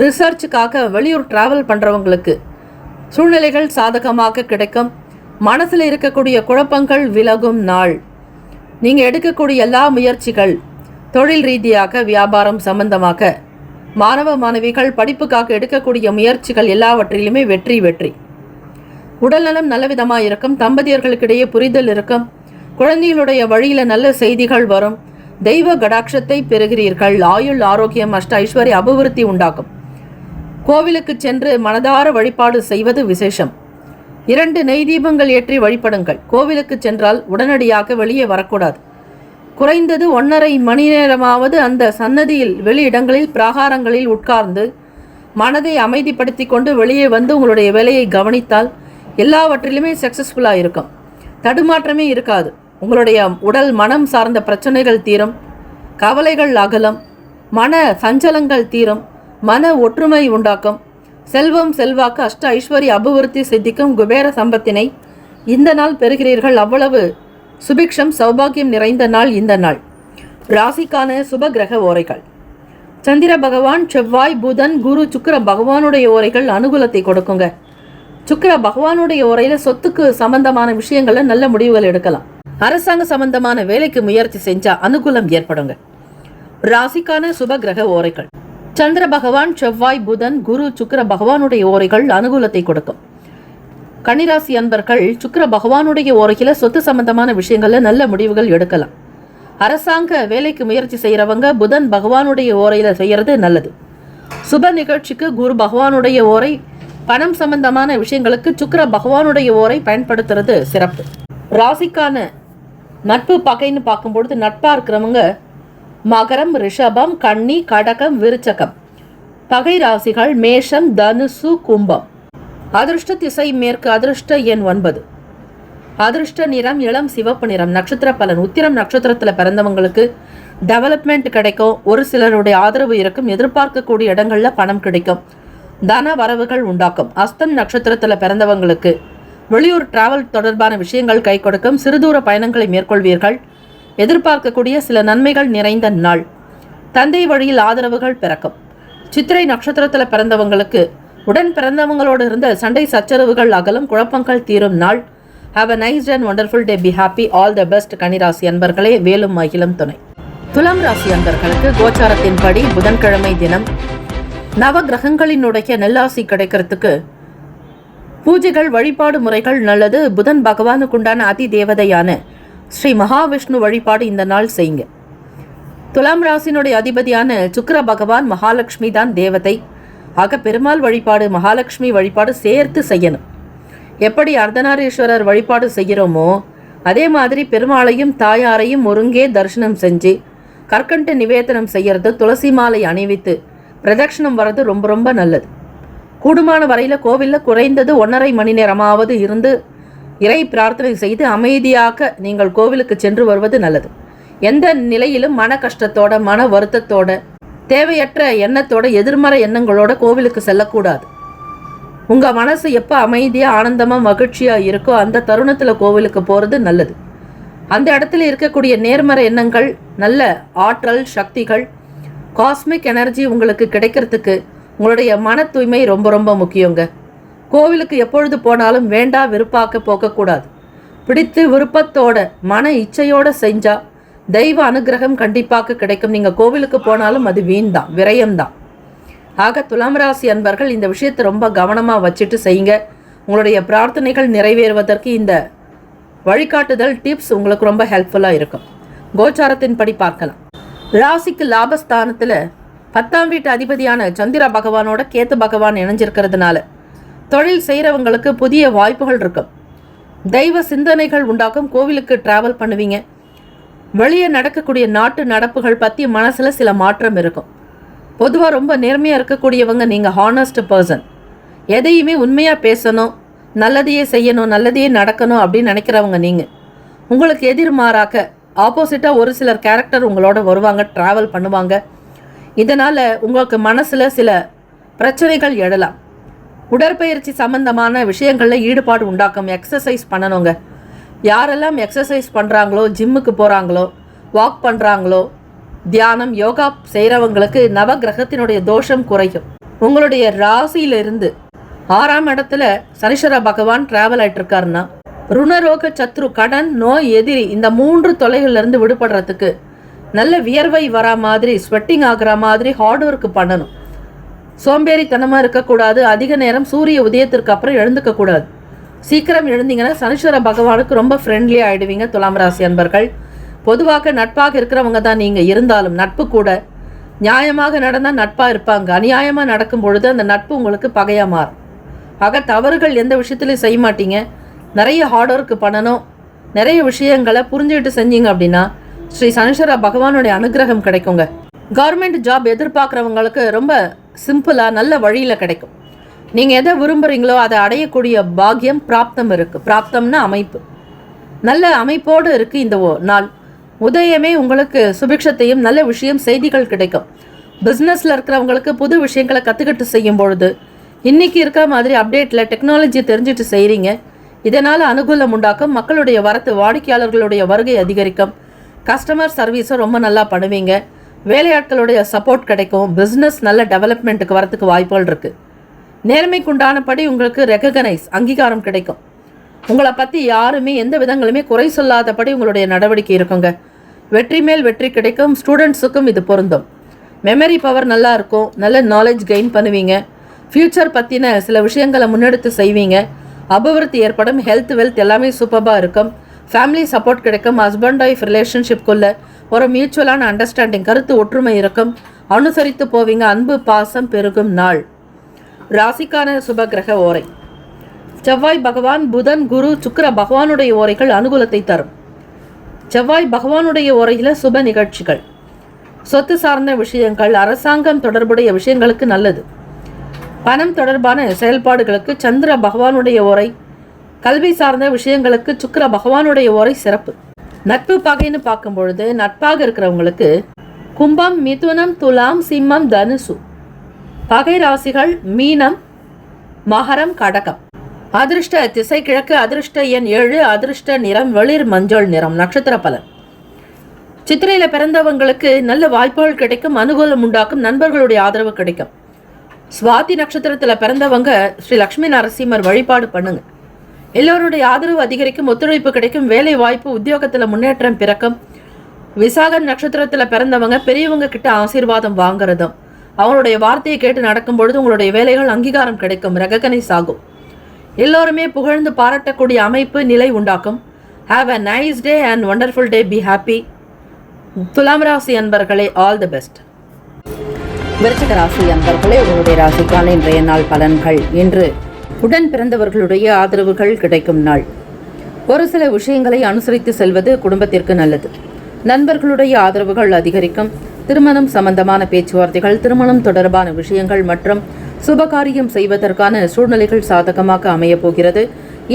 ரிசர்ச்சுக்காக வெளியூர் டிராவல் பண்ணுறவங்களுக்கு சூழ்நிலைகள் சாதகமாக கிடைக்கும். மனசில் இருக்கக்கூடிய குழப்பங்கள் விலகும் நாள். நீங்கள் எடுக்கக்கூடிய எல்லா முயற்சிகள் தொழில் ரீதியாக வியாபாரம் சம்பந்தமாக, மாணவ மாணவிகள் படிப்புக்காக எடுக்கக்கூடிய முயற்சிகள் எல்லாவற்றிலுமே வெற்றி வெற்றி. உடல்நலம் நல்ல விதமாக இருக்கும். தம்பதியர்களுக்கிடையே புரிதல் இருக்கும். குழந்தைகளுடைய வழியில் நல்ல செய்திகள் வரும். தெய்வ கடாட்சத்தை பெறுகிறீர்கள். ஆயுள் ஆரோக்கியம் அஷ்ட ஐஸ்வர்ய அபிவிருத்தி உண்டாகும். கோவிலுக்கு சென்று மனதார வழிபாடு செய்வது விசேஷம். 2 நெய் தீபங்கள் ஏற்றி வழிபடுங்கள். கோவிலுக்கு சென்றால் உடனடியாக வெளியே வரக்கூடாது. குறைந்தது 1.5 மணி நேரமாவது அந்த சன்னதியில் வெளியிடங்களில் பிராகாரங்களில் உட்கார்ந்து மனதை அமைதிப்படுத்தி கொண்டு வெளியே வந்து உங்களுடைய வேலையை கவனித்தால் எல்லாவற்றிலுமே சக்சஸ்ஃபுல்லாக இருக்கும். தடுமாற்றமே இருக்காது. உங்களுடைய உடல் மனம் சார்ந்த பிரச்சனைகள் தீரும், கவலைகள் அகலும், மன சஞ்சலங்கள் தீரும், மன ஒற்றுமை உண்டாக்கும், செல்வம் செல்வாக்கு அஷ்ட ஐஸ்வர்ய அபிவிருத்தி சித்திக்கும். குபேர சம்பத்தினை இந்த நாள் பெறுகிறீர்கள். அவ்வளவு சுபிக்ஷம் சௌபாகியம் நிறைந்த நாள் இந்த நாள். ராசிக்கான சுப கிரக ஓரைகள். சந்திர பகவான், செவ்வாய், புதன், குரு, சுக்கிர பகவானுடைய ஓரைகள் அனுகூலத்தை கொடுக்குங்க. சுக்கிர பகவானுடைய ஓரையில் சொத்துக்கு சம்பந்தமான விஷயங்கள்ல நல்ல முடிவுகள் எடுக்கலாம். அரசாங்க சம்பந்தமான வேலைக்கு முயற்சி செஞ்சா அனுகூலம் ஏற்படுங்க. ராசிக்கான சுப கிரக ஓரைகள். சந்திர பகவான், செவ்வாய், புதன், குரு, சுக்கிர பகவானுடைய ஓரைகள் அனுகூலத்தை கொடுக்கும். கன்னிராசி அன்பர்கள் சுக்கிர பகவானுடைய ஓரையில சொத்து சம்பந்தமான விஷயங்கள்ல நல்ல முடிவுகள் எடுக்கலாம். அரசாங்க வேலைக்கு முயற்சி செய்யறவங்க புதன் பகவானுடைய ஓரையில செய்யறது நல்லது. சுப நிகழ்ச்சிக்கு குரு பகவானுடைய ஓரை, பணம் சம்பந்தமான விஷயங்களுக்கு சுக்கிர பகவானுடைய ஓரை பயன்படுத்துறது சிறப்பு. ராசிக்கான நட்பு பகைன்னு பார்க்கும்பொழுது நட்பா இருக்கிறவங்க மகரம், ரிஷபம், கன்னி, கடகம், விருச்சகம். பகை ராசிகள் மேஷம், தனுசு, கும்பம். அதிர்ஷ்ட திசை மேற்கு. அதிர்ஷ்ட எண் 9. அதிர்ஷ்ட நிறம் இளம் சிவப்பு நிறம். நட்சத்திர பலன். உத்திரம் நட்சத்திரத்தில் பிறந்தவங்களுக்கு டெவலப்மெண்ட் கிடைக்கும். ஒரு சிலருடைய ஆதரவு இருக்கும். எதிர்பார்க்கக்கூடிய இடங்கள்ல பணம் கிடைக்கும். தன வரவுகள் உண்டாக்கும். அஸ்தம் நட்சத்திரத்தில் பிறந்தவங்களுக்கு வெளியூர் டிராவல் தொடர்பான விஷயங்கள் கை கொடுக்கும். சிறுதூர பயணங்களை மேற்கொள்வீர்கள். எதிர்பார்க்கக்கூடிய சில நன்மைகள் நிறைந்த நாள். தந்தை வழியில் ஆதரவுகள் பிறக்கும். சித்திரை நட்சத்திரத்தில் பிறந்தவங்களுக்கு உடன் பிறந்தவங்களோடு இருந்த சண்டை சச்சரவுகள் அகலும். குழப்பங்கள் தீரும் நாள். Have a nice and wonderful day. Be happy. All the best. கன்னிராசி அன்பர்களே, வேலும் மகிழும் துணை. துலாம் ராசி அன்பர்களுக்கு கோச்சாரத்தின்படி புதன்கிழமை தினம் நவ கிரகங்களினுடைய நல்லாசி கிடைக்கிறதுக்கு பூஜைகள் வழிபாடு முறைகள் நல்லது. புதன் பகவானுக்குண்டான அதி தேவதையான ஸ்ரீ மகாவிஷ்ணு வழிபாடு இந்த நாள் செய்யுங்க. துலாம் ராசினுடைய அதிபதியான சுக்கிர பகவான் மகாலட்சுமி தான் தேவதை. ஆக பெருமாள் வழிபாடு மகாலட்சுமி வழிபாடு சேர்த்து செய்யணும். எப்படி அர்த்தநாரீஸ்வரர் வழிபாடு செய்கிறோமோ அதே மாதிரி பெருமாளையும் தாயாரையும் ஒருங்கே தரிசனம் செஞ்சு கற்கண்டு நிவேதனம் செய்யறது, துளசி மாலை அணிவித்து பிரதட்சணம் வர்றது ரொம்ப ரொம்ப நல்லது. கூடுமான வரையில் கோவிலில் குறைந்தது 1.5 மணி நேரமாவது இருந்து இறை பிரார்த்தனை செய்து அமைதியாக நீங்கள் கோவிலுக்கு சென்று வருவது நல்லது. எந்த நிலையிலும் மன கஷ்டத்தோட மன வருத்தத்தோட தேவையற்ற எண்ணத்தோட எதிர்மறை எண்ணங்களோட கோவிலுக்கு செல்லக்கூடாது. உங்கள் மனசு எப்போ அமைதியாக ஆனந்தமாக மகிழ்ச்சியாக இருக்கோ அந்த தருணத்தில் கோவிலுக்கு போகிறது நல்லது. அந்த இடத்துல இருக்கக்கூடிய நேர்மறை எண்ணங்கள், நல்ல ஆற்றல் சக்திகள், காஸ்மிக் எனர்ஜி உங்களுக்கு கிடைக்கிறதுக்கு உங்களுடைய மன தூய்மை ரொம்ப ரொம்ப முக்கியங்க. கோவிலுக்கு எப்பொழுது போனாலும் வேண்டா விருப்பாக்க போகக்கூடாது. பிடித்து விருப்பத்தோட மன இச்சையோட செஞ்சா தெய்வ அனுகிரகம் கண்டிப்பாக கிடைக்கும். நீங்கள் கோவிலுக்கு போனாலும் அது வீண் தான், விரயம்தான். ஆக துலாம் ராசி அன்பர்கள் இந்த விஷயத்தை ரொம்ப கவனமாக வச்சுட்டு செய்யுங்க. உங்களுடைய பிரார்த்தனைகள் நிறைவேறுவதற்கு இந்த வழிகாட்டுதல் டிப்ஸ் உங்களுக்கு ரொம்ப ஹெல்ப்ஃபுல்லாக இருக்கும். கோச்சாரத்தின்படி பார்க்கலாம். ராசிக்கு லாபஸ்தானத்தில் 10ஆம் வீட்டு அதிபதியான சந்திர பகவானோட கேத்து பகவான் இணைஞ்சிருக்கிறதுனால தொழில் செய்கிறவங்களுக்கு புதிய வாய்ப்புகள் இருக்கும். தெய்வ சிந்தனைகள் உண்டாக்கும். கோவிலுக்கு டிராவல் பண்ணுவீங்க. வெளியே நடக்கக்கூடிய நாட்டு நடப்புகள் பற்றி மனசில் சில மாற்றம் இருக்கும். பொதுவாக ரொம்ப நேர்மையாக இருக்கக்கூடியவங்க நீங்கள், ஹானஸ்ட் பர்சன். எதையுமே உண்மையாக பேசணும், நல்லதையே செய்யணும், நல்லதையே நடக்கணும் அப்படின்னு நினைக்கிறவங்க நீங்கள். உங்களுக்கு எதிர்மாறாக ஆப்போசிட்டாக ஒரு சிலர் கேரக்டர் உங்களோட வருவாங்க, ட்ராவல் பண்ணுவாங்க. இதனால் உங்களுக்கு மனசில் சில பிரச்சனைகள் எழலாம். உடற்பயிற்சி சம்பந்தமான விஷயங்களில் ஈடுபாடு உண்டாக்கும். எக்ஸசைஸ் பண்ணணுங்க. யாரெல்லாம் எக்ஸசைஸ் பண்ணுறாங்களோ, ஜிம்முக்கு போகிறாங்களோ, வாக் பண்ணுறாங்களோ, தியானம் யோகா செய்கிறவங்களுக்கு நவகிரகத்தினுடைய தோஷம் குறையும். உங்களுடைய ராசியிலிருந்து 6ஆம் இடத்துல சனீஸ்வர பகவான் டிராவல் ஆகிட்டு இருக்காருன்னா, ருணரோக சத்ரு, கடன், நோய், எதிரி, இந்த 3 தொலைகளிலிருந்து விடுபடுறதுக்கு நல்ல வியர்வை வரா மாதிரி, ஸ்வெட்டிங் ஆகிற மாதிரி ஹார்ட் ஒர்க் பண்ணணும். சோம்பேறித்தனமாக இருக்கக்கூடாது. அதிக நேரம் சூரிய உதயத்திற்கு அப்புறம் எழுந்துக்கக்கூடாது. சீக்கிரம் எழுந்தீங்கன்னா சனீஸ்வர பகவானுக்கு ரொம்ப ஃப்ரெண்ட்லியாக ஆகிடுவீங்க. துலாம் ராசி அன்பர்கள், பொதுவாக நட்பாக இருக்கிறவங்க தான் நீங்கள். இருந்தாலும் நட்பு கூட நியாயமாக நடந்தால் நட்பாக இருப்பாங்க. அநியாயமாக நடக்கும் பொழுது அந்த நட்பு உங்களுக்கு பகையாக மாறும். ஆக தவறுகள் எந்த விஷயத்துலையும் செய்ய மாட்டீங்க. நிறைய ஹார்ட் ஒர்க் பண்ணணும். நிறைய விஷயங்களை புரிஞ்சுக்கிட்டு செஞ்சீங்க அப்படின்னா ஸ்ரீ சனீஸ்வர பகவானுடைய அனுகிரகம் கிடைக்குங்க. கவர்மெண்ட் ஜாப் எதிர்பார்க்குறவங்களுக்கு ரொம்ப சிம்பிளாக நல்ல வழியில் கிடைக்கும். நீங்கள் எதை விரும்புகிறீங்களோ அதை அடையக்கூடிய பாக்கியம், பிராப்தம் இருக்குது. பிராப்தம்னா அமைப்பு. நல்ல அமைப்போடு இருக்குது இந்த நாள். உதயமே உங்களுக்கு சுபிக்ஷத்தையும் நல்ல விஷயம், செய்திகள் கிடைக்கும். பிஸ்னஸில் இருக்கிறவங்களுக்கு புது விஷயங்களை கற்றுக்கிட்டு செய்யும் பொழுது இன்றைக்கி இருக்கிற மாதிரி அப்டேட்டில் டெக்னாலஜி தெரிஞ்சுட்டு செய்கிறீங்க. இதனால் அனுகூலம் உண்டாக்கும். மக்களுடைய வரத்து, வாடிக்கையாளர்களுடைய வருகை அதிகரிக்கும். கஸ்டமர் சர்வீஸை ரொம்ப நல்லா பண்ணுவீங்க. வேலையாட்களுடைய சப்போர்ட் கிடைக்கும். பிஸ்னஸ் நல்ல டெவலப்மெண்ட்டுக்கு வரத்துக்கு வாய்ப்புகள் இருக்குது. நேர்மைக்குண்டானபடி உங்களுக்கு ரெகக்னைஸ், அங்கீகாரம் கிடைக்கும். உங்களை பற்றி யாருமே எந்த விதங்களுமே குறை சொல்லாதபடி உங்களுடைய நடவடிக்கை இருக்குங்க. வெற்றி மேல் வெற்றி கிடைக்கும். ஸ்டூடெண்ட்ஸுக்கும் இது பொருந்தும். மெமரி பவர் நல்லா இருக்கும். நல்ல நாலேஜ் கெயின் பண்ணுவீங்க. ஃப்யூச்சர் பற்றின சில விஷயங்களை முன்னெடுத்து செய்வீங்க. அபிவிருத்தி ஏற்படும். ஹெல்த், வெல்த் எல்லாமே சூப்பராக இருக்கும். ஃபேமிலி சப்போர்ட் கிடைக்கும். ஹஸ்பண்ட் ஒய்ஃப் ரிலேஷன்ஷிப்குள்ள ஒரு மியூச்சுவலான அண்டர்ஸ்டாண்டிங், கருத்து ஒற்றுமை இருக்கும். அனுசரித்து போவீங்க. அன்பு பாசம் பெருகும் நாள். ராசிக்கான சுபகிரக ஓரை. செவ்வாய் பகவான், புதன், குரு, சுக்கிர பகவானுடைய ஓரைகள் அனுகூலத்தை தரும். செவ்வாய் பகவானுடைய ஓரையில் சுப நிகழ்ச்சிகள், சொத்து சார்ந்த விஷயங்கள், அரசாங்கம் தொடர்புடைய விஷயங்களுக்கு நல்லது. பணம் தொடர்பான செயல்பாடுகளுக்கு சந்திர பகவானுடைய ஓரை. கல்வி சார்ந்த விஷயங்களுக்கு சுக்கிர பகவானுடைய ஓரை சிறப்பு. நட்பு பகைன்னு பார்க்கும் பொழுது நட்பாக இருக்கிறவங்களுக்கு கும்பம், மிதுனம், துலாம், சிம்மம், தனுசு. பகை ராசிகள் மீனம், மகரம், கடகம். அதிர்ஷ்ட திசை கிழக்கு. அதிர்ஷ்ட எண் 7. அதிர்ஷ்ட நிறம் வெளிர் மஞ்சள் நிறம். நட்சத்திர பலன். சித்திரையில் பிறந்தவங்களுக்கு நல்ல வாய்ப்புகள் கிடைக்கும். அனுகூலம் உண்டாக்கும். நண்பர்களுடைய ஆதரவு கிடைக்கும். சுவாதி நட்சத்திரத்தில் பிறந்தவங்க ஸ்ரீ லக்ஷ்மி நரசிம்மர் வழிபாடு பண்ணுங்க. எல்லோருடைய ஆதரவு அதிகரிக்கும். ஒத்துழைப்பு கிடைக்கும். வேலை வாய்ப்பு, உத்தியோகத்தில் முன்னேற்றம் பிறக்கும். விசாகம் நட்சத்திரத்தில் பிறந்தவங்க பெரியவங்க கிட்ட ஆசீர்வாதம் வாங்குறதும், அவங்களுடைய வார்த்தையை கேட்டு நடக்கும் பொழுது உங்களுடைய வேலைகள் அங்கீகாரம் கிடைக்கும். ரெகக்னைஸ் ஆகும். எல்லோருமே புகழ்ந்து பாராட்டக்கூடிய அமைப்பு, நிலை உண்டாக்கும். Have a nice day and wonderful day. Be happy. துலாம் ராசி அன்பர்களே, ஆல் தி பெஸ்ட். விருச்சிக ராசி அன்பர்களே, உங்களுடைய ராசிக்கான இன்றைய நாள் பலன்கள். இன்று உடன் பிறந்தவர்களுடைய ஆதரவுகள் கிடைக்கும் நாள். ஒரு சில விஷயங்களை அனுசரித்து செல்வது குடும்பத்திற்கு நல்லது. நண்பர்களுடைய ஆதரவுகள் அதிகரிக்கும். திருமணம் சம்பந்தமான பேச்சுவார்த்தைகள், திருமணம் தொடர்பான விஷயங்கள் மற்றும் சுபகாரியம் செய்வதற்கான சூழ்நிலைகள் சாதகமாக அமையப் போகிறது.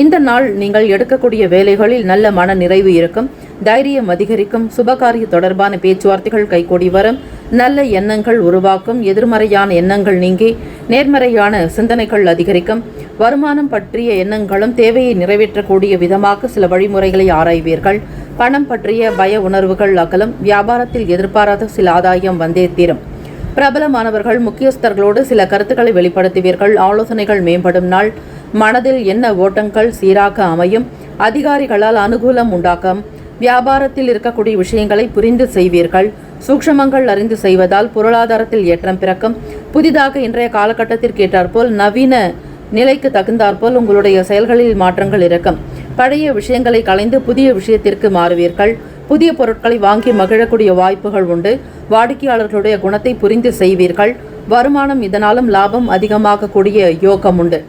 இந்த நாள் நீங்கள் எடுக்கக்கூடிய வேலைகளில் நல்ல மன நிறைவு இருக்கும். தைரியம் அதிகரிக்கும். சுபகாரிய தொடர்பான பேச்சுவார்த்தைகள் கைகூடி வரும். நல்ல எண்ணங்கள் உருவாக்கும். எதிர்மறையான எண்ணங்கள் நீங்கி நேர்மறையான சிந்தனைகள் அதிகரிக்கும். வருமானம் பற்றிய எண்ணங்களும் தேவையை நிறைவேற்றக்கூடிய விதமாக சில வழிமுறைகளை ஆராய்வீர்கள். பணம் பற்றிய பய உணர்வுகள் அகலும். வியாபாரத்தில் எதிர்பாராத சில ஆதாயம் வந்தே தீரும். பிரபலமானவர்கள், முக்கியஸ்தர்களோடு சில கருத்துக்களை வெளிப்படுத்துவீர்கள். ஆலோசனைகள் மேம்படும் நாள். மனதில் எண்ண ஓட்டங்கள் சீராக அமையும். அதிகாரிகளால் அனுகூலம் உண்டாக்கும். வியாபாரத்தில் இருக்கக்கூடிய விஷயங்களை புரிந்து செய்வீர்கள். சூக்ஷமங்கள் அறிந்து செய்வதால் பொருளாதாரத்தில் ஏற்றம் பிறக்கும். புதிதாக இன்றைய காலகட்டத்திற்கு ஏற்றாற்போல் நவீன நிலைக்கு தகுந்தாற்போல் உங்களுடைய செயல்களில் மாற்றங்கள் இருக்கும். பழைய விஷயங்களை களைந்து புதிய விஷயத்திற்கு மாறுவீர்கள். புதிய பொருட்களை வாங்கி மகிழக்கூடிய வாய்ப்புகள் உண்டு. வாடிக்கையாளர்களுடைய குணத்தை புரிந்து செய்வீர்கள். வருமானம் இதனாலும் லாபம் அதிகமாக கூடிய யோகம் உண்டு.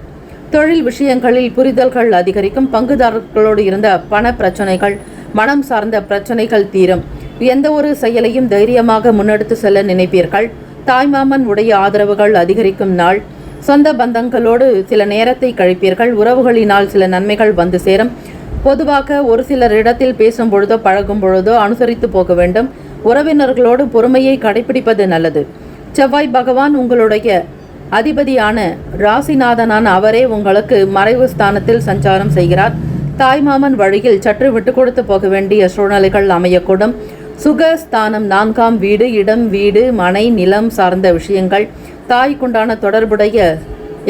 தொழில் விஷயங்களில் புரிதல்கள் அதிகரிக்கும். பங்குதாரர்களோடு இருந்த பண பிரச்சனைகள், மனம் சார்ந்த பிரச்சனைகள் தீரும். எந்த ஒரு செயலையும் தைரியமாக முன்னெடுத்து செல்ல நினைப்பீர்கள். தாய்மாமன் உடைய ஆதரவுகள் அதிகரிக்கும் நாள். சொந்த பந்தங்களோடு சில நேரத்தை கழிப்பீர்கள். உறவுகளினால் சில நன்மைகள் வந்து சேரும். பொதுவாக ஒரு சிலர் இடத்தில் பேசும் பொழுதோ பழகும் பொழுதோ அனுசரித்து போக வேண்டும். உறவினர்களோடு பொறுமையை கடைபிடிப்பது நல்லது. செவ்வாய் பகவான் உங்களுடைய அதிபதியான ராசிநாதனான அவரே உங்களுக்கு மறைவு ஸ்தானத்தில் சஞ்சாரம் செய்கிறார். தாய்மாமன் வழியில் சற்று விட்டு கொடுத்து போக வேண்டிய சூழ்நிலைகள் அமையக்கூடும். சுகஸ்தானம் 4ஆம் வீடு, இடம், வீடு, மனை, நிலம் சார்ந்த விஷயங்கள், தாய்க்குண்டான தொடர்புடைய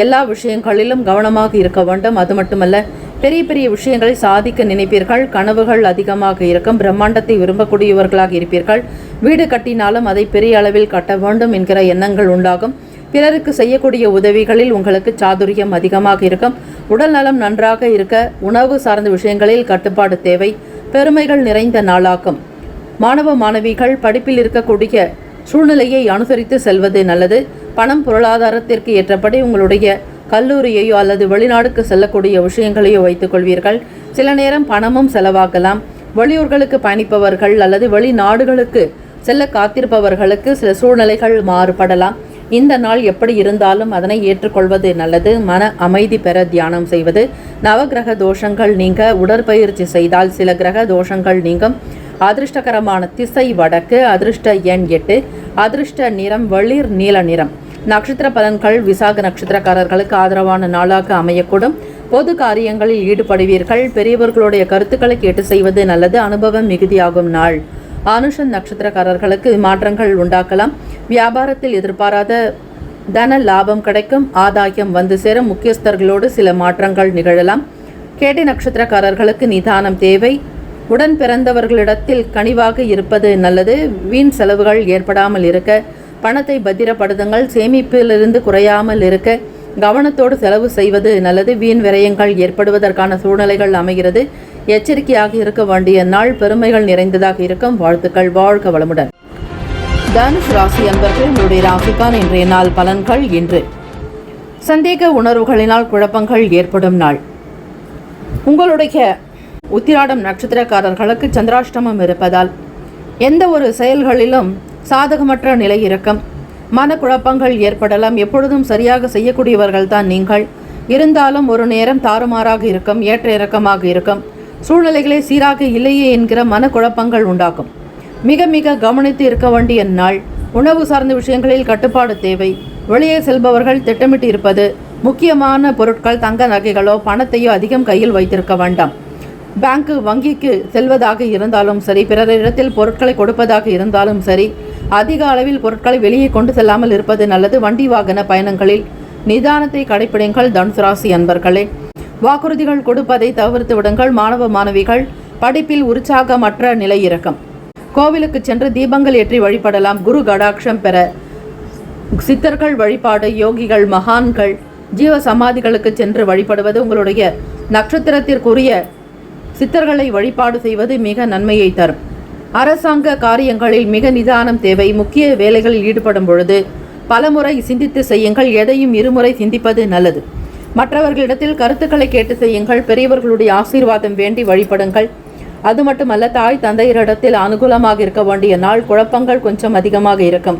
எல்லா விஷயங்களிலும் கவனமாக இருக்க வேண்டும். அது மட்டுமல்ல, பெரிய பெரிய விஷயங்களை சாதிக்க நினைப்பீர்கள். கனவுகள் அதிகமாக இருக்கும். பிரம்மாண்டத்தை விரும்பக்கூடியவர்களாக இருப்பீர்கள். வீடு கட்டினாலும் அதை பெரிய அளவில் கட்ட வேண்டும் என்கிற எண்ணங்கள் உண்டாகும். பிறருக்கு செய்யக்கூடிய உதவிகளில் உங்களுக்கு சாதுரியம் அதிகமாக இருக்கும். உடல் நலம் நன்றாக இருக்க உணவு சார்ந்த விஷயங்களில் கட்டுப்பாடு தேவை. பெருமைகள் நிறைந்த நாளாகும். மாணவ மாணவிகள் படிப்பில் இருக்கக்கூடிய சூழ்நிலையை அனுசரித்து செல்வது நல்லது. பணம் பொருளாதாரத்திற்கு ஏற்றபடி உங்களுடைய கல்லூரியையோ அல்லது வெளிநாடுக்கு செல்லக்கூடிய விஷயங்களையோ வைத்துக் கொள்வீர்கள். சில நேரம் பணமும் செலவாகலாம். வெளியூர்களுக்கு பயணிப்பவர்கள் அல்லது வெளிநாடுகளுக்கு செல்ல காத்திருப்பவர்களுக்கு சில சூழ்நிலைகள் மாறுபடலாம். இந்த நாள் எப்படி இருந்தாலும் அதனை ஏற்றுக்கொள்வது நல்லது. மன அமைதி பெற தியானம் செய்வது. நவகிரக தோஷங்கள் நீங்க உடற்பயிற்சி செய்தால் சில கிரக தோஷங்கள் நீங்கும். அதிர்ஷ்டகரமான திசை வடக்கு. அதிர்ஷ்ட எண் 8. அதிர்ஷ்ட நிறம் வெளிர் நீல நிறம். நட்சத்திர பலன்கள் விசாக நட்சத்திரக்காரர்களுக்கு ஆதரவான நாளாக அமையக்கூடும். பொது காரியங்களில் ஈடுபடுவீர்கள். பெரியவர்களுடைய கருத்துக்களை கேட்டு செய்வது நல்லது. அனுபவம் மிகுதியாகும் நாள். அனுஷன் நட்சத்திரக்காரர்களுக்கு மாற்றங்கள் உண்டாக்கலாம். வியாபாரத்தில் எதிர்பாராத தன லாபம் கிடைக்கும். ஆதாயம் வந்து சேரும். முக்கியஸ்தர்களோடு சில மாற்றங்கள் நிகழலாம். கேட்டை நட்சத்திரக்காரர்களுக்கு நிதானம் தேவை. உடன் பிறந்தவர்களிடத்தில் கனிவாக இருப்பது நல்லது. வீண் செலவுகள் ஏற்படாமல் இருக்க பணத்தை பத்திரப்படுத்துங்கள். சேமிப்பிலிருந்து குறையாமல் இருக்க கவனத்தோடு செலவு செய்வது நல்லது. வீண் விரயங்கள் ஏற்படுவதற்கான சூழ்நிலைகள் அமைகிறது. எச்சரிக்கையாக இருக்க வேண்டிய நாள். பெருமைகள் நிறைந்ததாக இருக்கும். வாழ்த்துக்கள். வாழ்க வளமுடன். தனுஷ் ராசி அன்பர்கள், உங்களுடைய ராசிக்கான இன்றைய நாள் பலன்கள். இன்று சந்தேக உணர்வுகளினால் குழப்பங்கள் ஏற்படும் நாள். உங்களுடைய உத்திராடம் நட்சத்திரக்காரர்களுக்கு சந்திராஷ்டமம் இருப்பதால் எந்த ஒரு செயல்களிலும் சாதகமற்ற நிலை இருக்கும். மனக்குழப்பங்கள் ஏற்படலாம். எப்பொழுதும் சரியாக செய்யக்கூடியவர்கள் தான் நீங்கள். இருந்தாலும் ஒரு நேரம் தாறுமாறாக இருக்கும். ஏற்ற இறக்கமாக இருக்கும். சூழ்நிலைகளே சீராக இல்லையே என்கிற மனக்குழப்பங்கள் உண்டாகும். மிக மிக கவனித்து இருக்க வேண்டிய நாள். உணவு சார்ந்த விஷயங்களில் கட்டுப்பாடு தேவை. வெளியே செல்பவர்கள் திட்டமிட்டு இருப்பது. முக்கியமான பொருட்கள், தங்க நகைகளோ பணத்தையோ அதிகம் கையில் வைத்திருக்க வேண்டாம். பேங்கு வங்கிக்கு செல்வதாக இருந்தாலும் சரி, பிறரிடத்தில் பொருட்களை கொடுப்பதாக இருந்தாலும் சரி, அதிக அளவில் பொருட்களை வெளியே கொண்டு செல்லாமல் இருப்பது நல்லது. வண்டி வாகன பயணங்களில் நிதானத்தை கடைபிடிங்கள். தனுசு ராசி அன்பர்களே, வாக்குறுதிகள் கொடுப்பதை தவிர்த்து விடுங்கள். மாணவ மாணவிகள் படிப்பில் உற்சாகமற்ற நிலை இருக்கும். கோவிலுக்கு சென்று தீபங்கள் ஏற்றி வழிபடலாம். குரு கடாட்சம் பெற சித்தர்கள் வழிபாடு, யோகிகள், மகான்கள், ஜீவ சமாதிகளுக்கு சென்று வழிபடுவது, உங்களுடைய நட்சத்திரத்திற்குரிய சித்தர்களை வழிபாடு செய்வது மிக நன்மையை தரும். அரசாங்க காரியங்களில் மிக நிதானம் தேவை. முக்கிய வேலைகளில் ஈடுபடும் பொழுது பலமுறை சிந்தித்து செய்யுங்கள். எதையும் இருமுறை சிந்திப்பது நல்லது. மற்றவர்களிடத்தில் கருத்துக்களை கேட்டு செய்யுங்கள். பெரியவர்களுடைய ஆசீர்வாதம் வேண்டி வழிபடுங்கள். அது மட்டுமல்ல, தாய் தந்தையரிடத்தில் அனுகூலமாக இருக்க வேண்டிய நாள். குழப்பங்கள் கொஞ்சம் அதிகமாக இருக்கும்.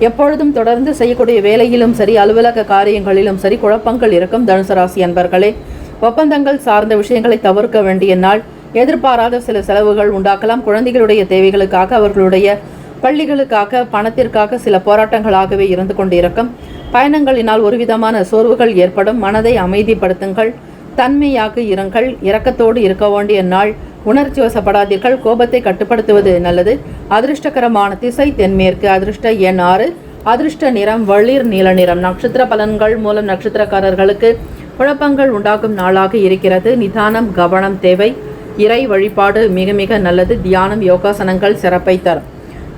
எப்பொழுதும் தொடர்ந்து செய்யக்கூடிய வேலையிலும் சரி, அலுவலக காரியங்களிலும் சரி குழப்பங்கள் இருக்கும். தனுசு ராசி அன்பர்களே, ஒப்பந்தங்கள் சார்ந்த விஷயங்களை தவிர்க்க வேண்டிய நாள். எதிர்பாராத சில செலவுகள் உண்டாக்கலாம். குழந்தைகளுடைய தேவைகளுக்காக, அவர்களுடைய பள்ளிகளுக்காக, பணத்திற்காக சில போராட்டங்களாகவே இருந்து கொண்டிருக்கும். பயணங்களினால் ஒரு விதமான சோர்வுகள் ஏற்படும். மனதை அமைதிப்படுத்துங்கள். தன்மையாக இருங்கள். இரக்கத்தோடு இருக்க வேண்டிய நாள். உணர்ச்சி வசப்படாதீர்கள். கோபத்தை கட்டுப்படுத்துவது நல்லது. அதிர்ஷ்டகரமான திசை தென்மேற்கு. அதிர்ஷ்ட எண் 6. அதிர்ஷ்ட நிறம் வெளிர் நீல நிறம். நட்சத்திர பலன்கள் மூலம் நட்சத்திரக்காரர்களுக்கு குழப்பங்கள் உண்டாகும் நாளாக இருக்கிறது. நிதானம், கவனம் தேவை. இறை வழிபாடு மிக மிக நல்லது. தியானம், யோகாசனங்கள் சிறப்பை தரும்.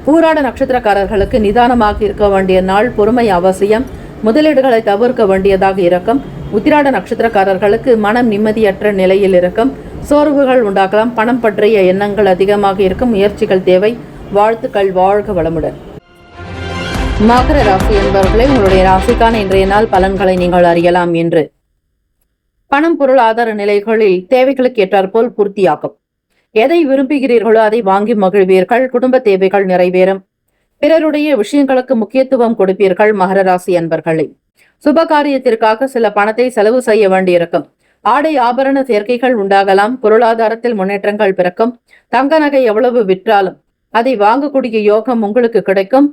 பூராட நட்சத்திரக்காரர்களுக்கு நிதானமாக இருக்க வேண்டிய நாள். பொறுமை அவசியம். முதலீடுகளை தவிர்க்க வேண்டியதாக இருக்கும். உத்திராட நட்சத்திரக்காரர்களுக்கு மனம் நிம்மதியற்ற நிலையில் இருக்கும். சோர்வுகள் உண்டாகலாம். பணம் பற்றிய எண்ணங்கள் அதிகமாக இருக்கும். முயற்சிகள் தேவை. வாழ்த்துக்கள். வாழ்க வளமுடன். மகர ராசி என்பவர்களே, உங்களுடைய ராசிக்கான இன்றைய நாள் பலன்களை நீங்கள் அறியலாம். என்று பணம் பொருள் ஆதார நிலைகளில் தேவைகளுக்கு ஏற்றாற்போல் பூர்த்தியாகும். எதை விரும்புகிறீர்களோ அதை வாங்கி மகிழ்வீர்கள். குடும்ப தேவைகள் நிறைவேறும். பிறருடைய விஷயங்களுக்கு முக்கியத்துவம் கொடுப்பீர்கள் மகர ராசி அன்பர்களே. சுப காரியத்திற்காக சில பணத்தை செலவு செய்ய வேண்டியிருக்கும். ஆடை ஆபரண சேர்க்கைகள் உண்டாகலாம். பொருளாதாரத்தில் முன்னேற்றங்கள் பிறக்கும். தங்க நகை எவ்வளவு விற்றாலும் அதை வாங்கக்கூடிய யோகம் உங்களுக்கு கிடைக்கும்.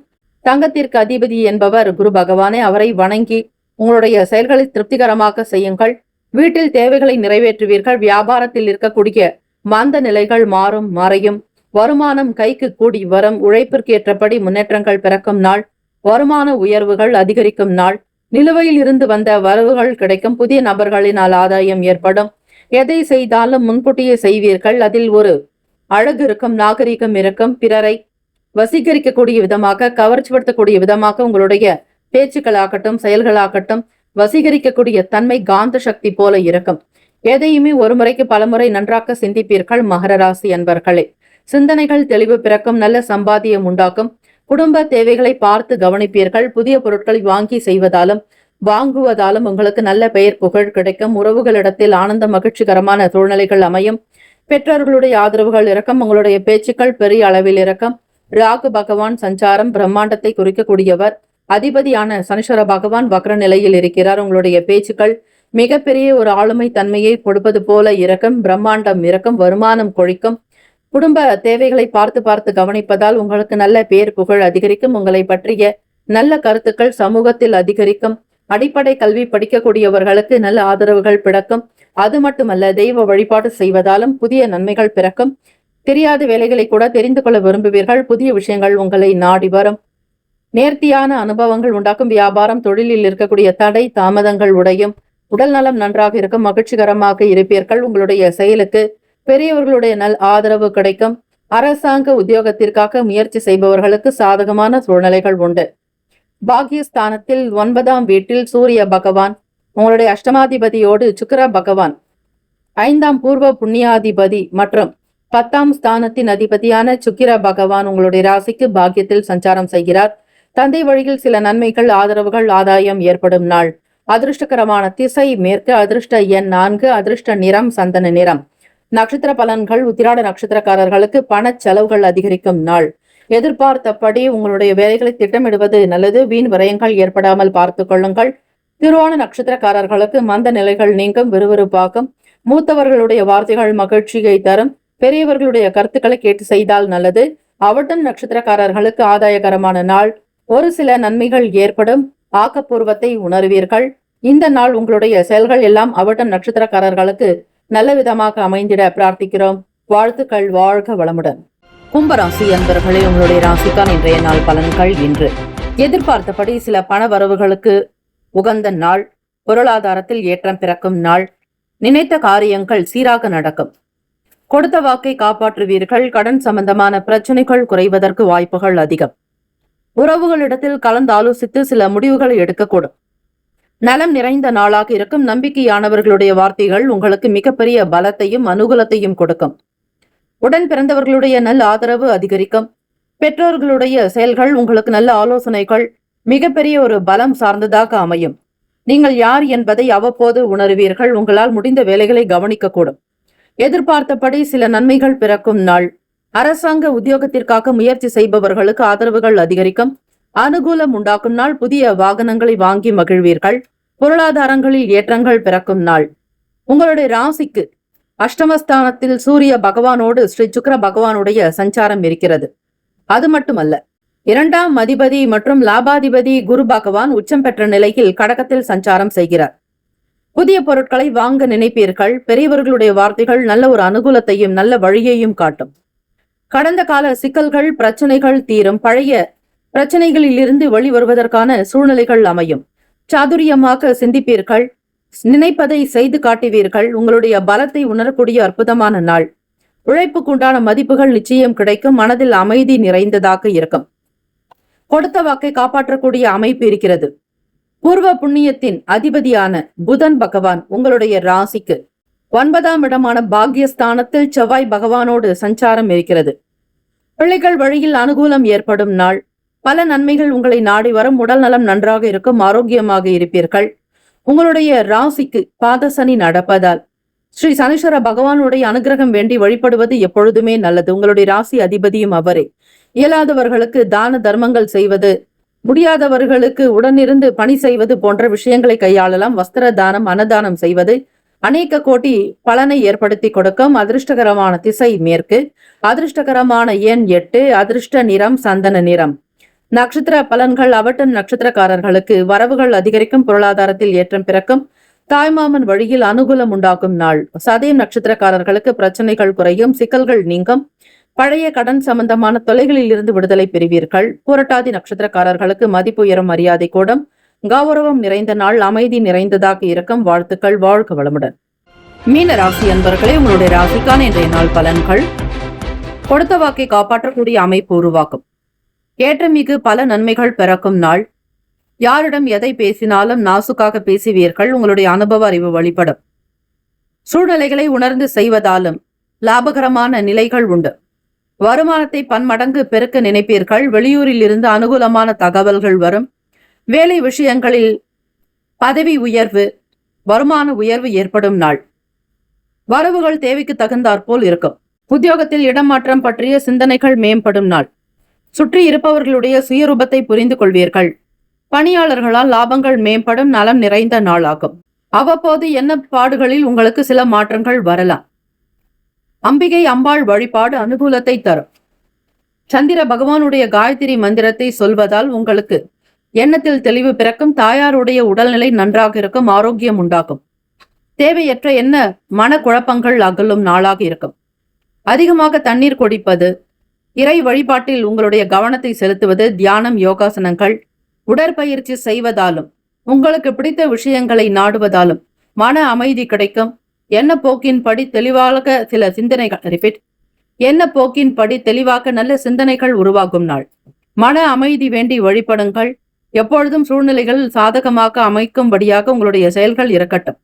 தங்கத்திற்கு அதிபதி என்பவர் குரு பகவானே. அவரை வணங்கி உங்களுடைய செயல்களை திருப்திகரமாக செய்யுங்கள். வீட்டில் தேவைகளை நிறைவேற்றுவீர்கள். வியாபாரத்தில் இருக்கக்கூடிய மந்த நிலைகள் மாறும், மறையும். வருமானம் கைக்கு கூடி வரும். உழைப்பிற்கு ஏற்றபடி முன்னேற்றங்கள் பிறக்கும் நாள். வருமான உயர்வுகள் அதிகரிக்கும் நாள். நிலுவையில் இருந்து வந்த வரவுகள் கிடைக்கும். புதிய நபர்களினால் ஆதாயம் ஏற்படும். எதை செய்தாலும் முன்கூட்டியே செய்வீர்கள். அதில் ஒரு அழகு இருக்கும், நாகரிகம் இருக்கும். பிறரை வசீகரிக்கக்கூடிய விதமாக, கவர்ச்சிப்படுத்தக்கூடிய விதமாக உங்களுடைய பேச்சுக்களாகட்டும் செயல்களாகட்டும் வசீகரிக்கக்கூடிய தன்மை காந்த சக்தி போல இருக்கும். எதையுமே ஒரு முறைக்கு பலமுறை நன்றாக சிந்திப்பீர்கள் மகர ராசி அன்பர்களே. சிந்தனைகள் தெளிவு பிறக்கும். நல்ல சம்பாத்தியம் உண்டாக்கும். குடும்ப தேவைகளை பார்த்து கவனிப்பீர்கள். புதிய பொருட்களை வாங்கி செய்வதாலும் வாங்குவதாலும் உங்களுக்கு நல்ல பெயர் புகழ் கிடைக்கும். உறவுகளிடத்தில் ஆனந்த மகிழ்ச்சிகரமான சூழ்நிலைகள் அமையும். பெற்றோர்களுடைய ஆதரவுகள் இருக்கும். உங்களுடைய பேச்சுக்கள் பெரிய அளவில் இருக்கும். ராகு பகவான் சஞ்சாரம் பிரம்மாண்டத்தை குறிக்கக்கூடியவர். அதிபதியான சனீஸ்வர பகவான் வக்ர நிலையில் இருக்கிறார். உங்களுடைய பேச்சுக்கள் மிகப்பெரிய ஒரு ஆளுமை தன்மையை கொடுப்பது போல இருக்கும். பிரம்மாண்டம் இருக்கும். வருமானம் கொழிக்கும். குடும்ப தேவைகளை பார்த்து பார்த்து கவனிப்பதால் உங்களுக்கு நல்ல பேர் புகழ் அதிகரிக்கும். உங்களை பற்றிய நல்ல கருத்துக்கள் சமூகத்தில் அதிகரிக்கும். அடிப்படை கல்வி படிக்கக்கூடியவர்களுக்கு நல்ல ஆதரவுகள் பிறக்கும். அது மட்டுமல்ல, தெய்வ வழிபாடு செய்வதாலும் புதிய நன்மைகள் பிறக்கும். தெரியாத வேலைகளை கூட தெரிந்து கொள்ள விரும்புவீர்கள். புதிய விஷயங்கள் உங்களை நாடி வரும். நேர்த்தியான அனுபவங்கள் உண்டாக்கும். வியாபாரம் தொழிலில் இருக்கக்கூடிய தடை தாமதங்கள் உடையும். உடல் நலம் நன்றாக இருக்கும். மகிழ்ச்சிகரமாக இருப்பீர்கள். உங்களுடைய செயலுக்கு பெரியவர்களுடைய நல் ஆதரவு கிடைக்கும். அரசாங்க உத்தியோகத்திற்காக முயற்சி செய்பவர்களுக்கு சாதகமான சூழ்நிலைகள் உண்டு. பாக்கியஸ்தானத்தில் 9ஆம் வீட்டில் சூரிய பகவான், உங்களுடைய அஷ்டமாதிபதியோடு சுக்கிர பகவான், 5ஆம் பூர்வ புண்ணியாதிபதி மற்றும் 10ஆம் ஸ்தானத்தின் அதிபதியான சுக்கிர பகவான் உங்களுடைய ராசிக்கு பாக்கியத்தில் சஞ்சாரம் செய்கிறார். தந்தை வழியில் சில நன்மைகள், ஆதரவுகள், ஆதாயம் ஏற்படும் நாள். அதிர்ஷ்டகரமான திசை மேற்கு. அதிர்ஷ்ட எண் 4. அதிர்ஷ்ட நிறம் சந்தன நிறம். நட்சத்திர பலன்கள். உத்திராட நட்சத்திரக்காரர்களுக்கு பண செலவுகள் அதிகரிக்கும் நாள். எதிர்பார்த்தபடி உங்களுடைய வேலைகளை திட்டமிடுவது நல்லது. வீண் விரயங்கள் ஏற்படாமல் பார்த்து கொள்ளுங்கள். திருவோண நட்சத்திரக்காரர்களுக்கு மந்த நிலைகள் நீங்கும். விறுவிறுப்பாகும். மூத்தவர்களுடைய வார்த்தைகள் மகிழ்ச்சியை தரும். பெரியவர்களுடைய கருத்துக்களை கேட்டு செய்தால் நல்லது. அவட்டம் நட்சத்திரக்காரர்களுக்கு ஆதாயகரமான நாள். ஒரு சில நன்மைகள் ஏற்படும். ஆக்கப்பூர்வத்தை உணர்வீர்கள். இந்த நாள் உங்களுடைய செயல்கள் எல்லாம் அவட்டம் நட்சத்திரக்காரர்களுக்கு நல்ல விதமாக அமைந்திட பிரார்த்திக்கிறோம். வாழ்த்துக்கள். வாழ்க வளமுடன். கும்பராசி அன்பர்களே, உங்களுடைய ராசிக்கான இன்றைய நாள் பலன்கள் இன்று எதிர்பார்த்தபடி சில பண வரவுகளுக்கு உகந்த நாள். பொருளாதாரத்தில் ஏற்றம் பிறக்கும் நாள். நினைத்த காரியங்கள் சீராக நடக்கும். கொடுத்த வாக்கை காப்பாற்றுவீர்கள். கடன் சம்பந்தமான பிரச்சனைகள் குறைவதற்கு வாய்ப்புகள் அதிகம். உறவுகளிடத்தில் கலந்தாலோசித்து சில முடிவுகளை எடுக்கக்கூடும். நலம் நிறைந்த நாளாக இருக்கும். நம்பிக்கையானவர்களுடைய வார்த்தைகள் உங்களுக்கு மிகப்பெரிய பலத்தையும் அனுகூலத்தையும் கொடுக்கும். உடன் பிறந்தவர்களுடைய நல்ல ஆதரவு அதிகரிக்கும். பெற்றோர்களுடைய செயல்கள் உங்களுக்கு நல்ல ஆலோசனைகள் மிகப்பெரிய ஒரு பலம் சார்ந்ததாக அமையும். நீங்கள் யார் என்பதை அவ்வப்போது உணர்வீர்கள். உங்களால் முடிந்த வேலைகளை கவனிக்கக்கூடும். எதிர்பார்த்தபடி சில நன்மைகள் பிறக்கும் நாள். அரசாங்க உத்தியோகத்திற்காக முயற்சி செய்பவர்களுக்கு ஆதரவுகள் அதிகரிக்கும். அனுகூலம் உண்டாக்கும் நாள். புதிய வாகனங்களை வாங்கி மகிழ்வீர்கள். பொருளாதாரங்களில் ஏற்றங்கள் பிறக்கும் நாள். உங்களுடைய ராசிக்கு அஷ்டமஸ்தானத்தில் சூரிய பகவானோடு ஸ்ரீ சுக்கிர பகவானுடைய சஞ்சாரம் இருக்கிறது. அது மட்டுமல்ல, 2ஆம் அதிபதி மற்றும் லாபாதிபதி குரு பகவான் உச்சம் பெற்ற நிலையில் கடகத்தில் சஞ்சாரம் செய்கிறார். புதிய பொருட்களை வாங்க நினைப்பீர்கள். பெரியவர்களுடைய வார்த்தைகள் நல்ல ஒரு அனுகூலத்தையும் நல்ல வழியையும் காட்டும். கடந்த கால சிக்கல்கள் பிரச்சனைகள் தீரும். பழைய பிரச்சனைகளில் இருந்து வெளிவருவதற்கான சூழ்நிலைகள் அமையும். சாதுரியமாக சிந்திப்பீர்கள். நினைப்பதை செய்து காட்டுவீர்கள். உங்களுடைய பலத்தை உணரக்கூடிய அற்புதமான நாள். உழைப்புக்குண்டான மதிப்புகள் நிச்சயம் கிடைக்கும். மனதில் அமைதி நிறைந்ததாக இருக்கும். கொடுத்த வாக்கை காப்பாற்றக்கூடிய அமைப்பு இருக்கிறது. பூர்வ புண்ணியத்தின் அதிபதியான புதன் பகவான் உங்களுடைய ராசிக்கு 9ஆம் இடமான பாக்யஸ்தானத்தில் செவ்வாய் பகவானோடு சஞ்சாரம் இருக்கிறது. பிள்ளைகள் வழியில் அனுகூலம் ஏற்படும் நாள். பல நன்மைகள் உங்களை நாடி வரும். உடல் நலம் நன்றாக இருக்கும். ஆரோக்கியமாக இருப்பீர்கள். உங்களுடைய ராசிக்கு பாதசனி நடப்பதால் ஸ்ரீ சனீஸ்வர பகவானுடைய அனுகிரகம் வேண்டி வழிபடுவது எப்பொழுதுமே நல்லது. உங்களுடைய ராசி அதிபதியும் அவரே. இயலாதவர்களுக்கு தான தர்மங்கள் செய்வது, முடியாதவர்களுக்கு உடனிருந்து பணி செய்வது போன்ற விஷயங்களை கையாளலாம். வஸ்திர தானம், அன்னதானம் செய்வது அநேக கோடி பலனை ஏற்படுத்தி கொடுக்கும். அதிர்ஷ்டகரமான திசை மேற்கு. அதிர்ஷ்டகரமான எண் 8. அதிர்ஷ்ட நிறம் சந்தன நிறம். நட்சத்திர பலன்கள். அவட்டம் நட்சத்திரக்காரர்களுக்கு வரவுகள் அதிகரிக்கும், பொருளாதாரத்தில் ஏற்றம் பிறக்கும், தாய்மாமன் வழியில் அனுகூலம் உண்டாக்கும் நாள். சதயம் நட்சத்திரக்காரர்களுக்கு பிரச்சனைகள் குறையும், சிக்கல்கள் நீங்கும், பழைய கடன் சம்பந்தமான தொலைகளில் இருந்து விடுதலை பெறுவீர்கள். புரட்டாதி நட்சத்திரக்காரர்களுக்கு மதிப்பு உயரும், மரியாதை கூடும், கௌரவம் நிறைந்த நாள், அமைதி நிறைந்ததாக இருக்கும். வாழ்த்துக்கள். வாழ்க வளமுடன். மீன ராசி அன்பர்களே, உங்களுடைய ராசிக்கான இன்றைய நாள் பலன்கள். கொடுத்த வாக்கை காப்பாற்றக்கூடிய அமைப்பு உருவாக்கும். ஏற்றமிகு பல நன்மைகள் பிறக்கும் நாள். யாரிடம் எதை பேசினாலும் நாசுக்காக பேசுவீர்கள். உங்களுடைய அனுபவ அறிவு வழிபடும். சூழ்நிலைகளை உணர்ந்து செய்வதாலும் லாபகரமான நிலைகள் உண்டு. வருமானத்தை பன்மடங்கு பெருக்க நினைப்பீர்கள். வெளியூரில் இருந்து அனுகூலமான தகவல்கள் வரும். வேலை விஷயங்களில் பதவி உயர்வு, வருமான உயர்வு ஏற்படும் நாள். வரவுகள் தேவைக்கு தகுந்தாற்போல் இருக்கும். உத்தியோகத்தில் இடமாற்றம் பற்றிய சிந்தனைகள் மேம்படும் நாள். சுற்றி இருப்பவர்களுடைய சுயரூபத்தை புரிந்து கொள்வீர்கள். பணியாளர்களால் லாபங்கள் மேம்படும், நலம் நிறைந்த நாளாகும். அவ்வப்போது எண்ணப்பாடுகளில் உங்களுக்கு சில மாற்றங்கள் வரலாம். அம்பிகை அம்பாள் வழிபாடு அனுகூலத்தை தரும். சந்திர பகவானுடைய காயத்ரி மந்திரத்தை சொல்வதால் உங்களுக்கு எண்ணத்தில் தெளிவு பிறக்கும். தாயாருடைய உடல்நிலை நன்றாக இருக்கும், ஆரோக்கியம் உண்டாகும். தேவையற்ற என்ன மனக்குழப்பங்கள் அகலும் நாளாக இருக்கும். அதிகமாக தண்ணீர் குடிப்பது, இறை வழிபாட்டில் உங்களுடைய கவனத்தை செலுத்துவது, தியானம், யோகாசனங்கள், உடற்பயிற்சி செய்வதாலும் உங்களுக்கு பிடித்த விஷயங்களை நாடுவதாலும் மன அமைதி கிடைக்கும். என்ன போக்கின்படி தெளிவாக சில சிந்தனைகள் என்ன போக்கின்படி தெளிவாக நல்ல சிந்தனைகள் உருவாகும் நாள். மன அமைதி வேண்டி வழிபடுங்கள். எப்பொழுதும் சூழ்நிலைகள் சாதகமாக அமைக்கும்படியாக உங்களுடைய செயல்கள் இருக்கட்டும்.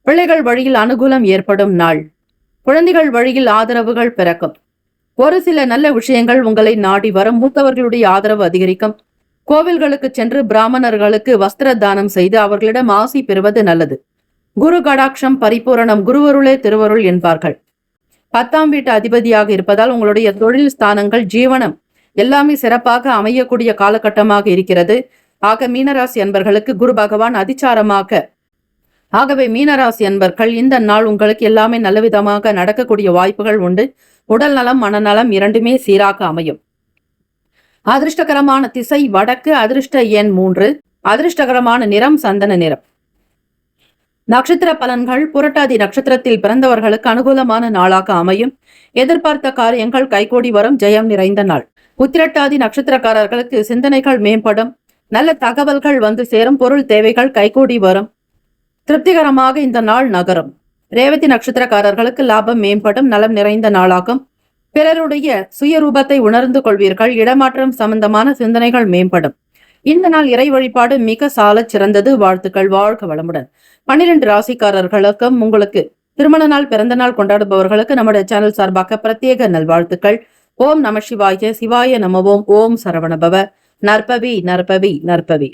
பிள்ளைகள் வழியில் அனுகூலம் ஏற்படும் நாள். குழந்தைகள் வழியில் ஆதரவுகள் பிறக்கும். ஒரு சில நல்ல விஷயங்கள் உங்களை நாடி வரும். மூத்தவர்களுடைய ஆதரவு அதிகரிக்கும். கோவில்களுக்கு சென்று பிராமணர்களுக்கு வஸ்திர தானம் செய்து அவர்களிடம் ஆசி பெறுவது நல்லது. குரு கடாட்சம் பரிபூரணம், குருவருளே திருவருள் என்பார்கள். 10ஆம் வீட்டு அதிபதியாக இருப்பதால் உங்களுடைய தொழில் ஸ்தானங்கள், ஜீவனம் எல்லாமே சிறப்பாக அமையக்கூடிய காலகட்டமாக இருக்கிறது. ஆக மீனராசி அன்பர்களுக்கு குரு பகவான் அதிச்சாரமாக, ஆகவே மீனராசி அன்பர்கள் இந்த நாள் உங்களுக்கு எல்லாமே நல்லவிதமாக நடக்கக்கூடிய வாய்ப்புகள் உண்டு. உடல் நலம், மனநலம் இரண்டுமே சீராக அமையும். அதிர்ஷ்டகரமான திசை வடக்கு. அதிர்ஷ்ட எண் 3. அதிர்ஷ்டகரமான நிறம் சந்தன நிறம். நட்சத்திர பலன்கள். புரட்டாதி நட்சத்திரத்தில் பிறந்தவர்களுக்கு அனுகூலமான நாளாக அமையும். எதிர்பார்த்த காரியங்கள் கைகூடி வரும், ஜெயம் நிறைந்த நாள். உத்திரட்டாதி நட்சத்திரக்காரர்களுக்கு சிந்தனைகள் மேம்படும், நல்ல தகவல்கள் வந்து சேரும், பொருள் தேவைகள் கைகூடி வரும், திருப்திகரமாக இந்த நாள் நகரும். ரேவதி நட்சத்திரக்காரர்களுக்கு லாபம் மேம்படும், நலம் நிறைந்த நாளாகும். பிறருடைய சுயரூபத்தை உணர்ந்து கொள்வீர்கள். இடமாற்றம் சம்பந்தமான சிந்தனைகள் மேம்படும். இந்த நாள் இறை வழிபாடு மிக சால சிறந்தது. வாழ்த்துக்கள். வாழ்க வளமுடன். 12 ராசிக்காரர்களுக்கும் உங்களுக்கு திருமண நாள், பிறந்த நாள் கொண்டாடுபவர்களுக்கு நம்முடைய சேனல் சார்பாக பிரத்யேக நல்வாழ்த்துக்கள். ஓம் நம சிவாய. சிவாய நமவோம். ஓம் சரவணபவ. நற்பவி நற்பவி நற்பவி.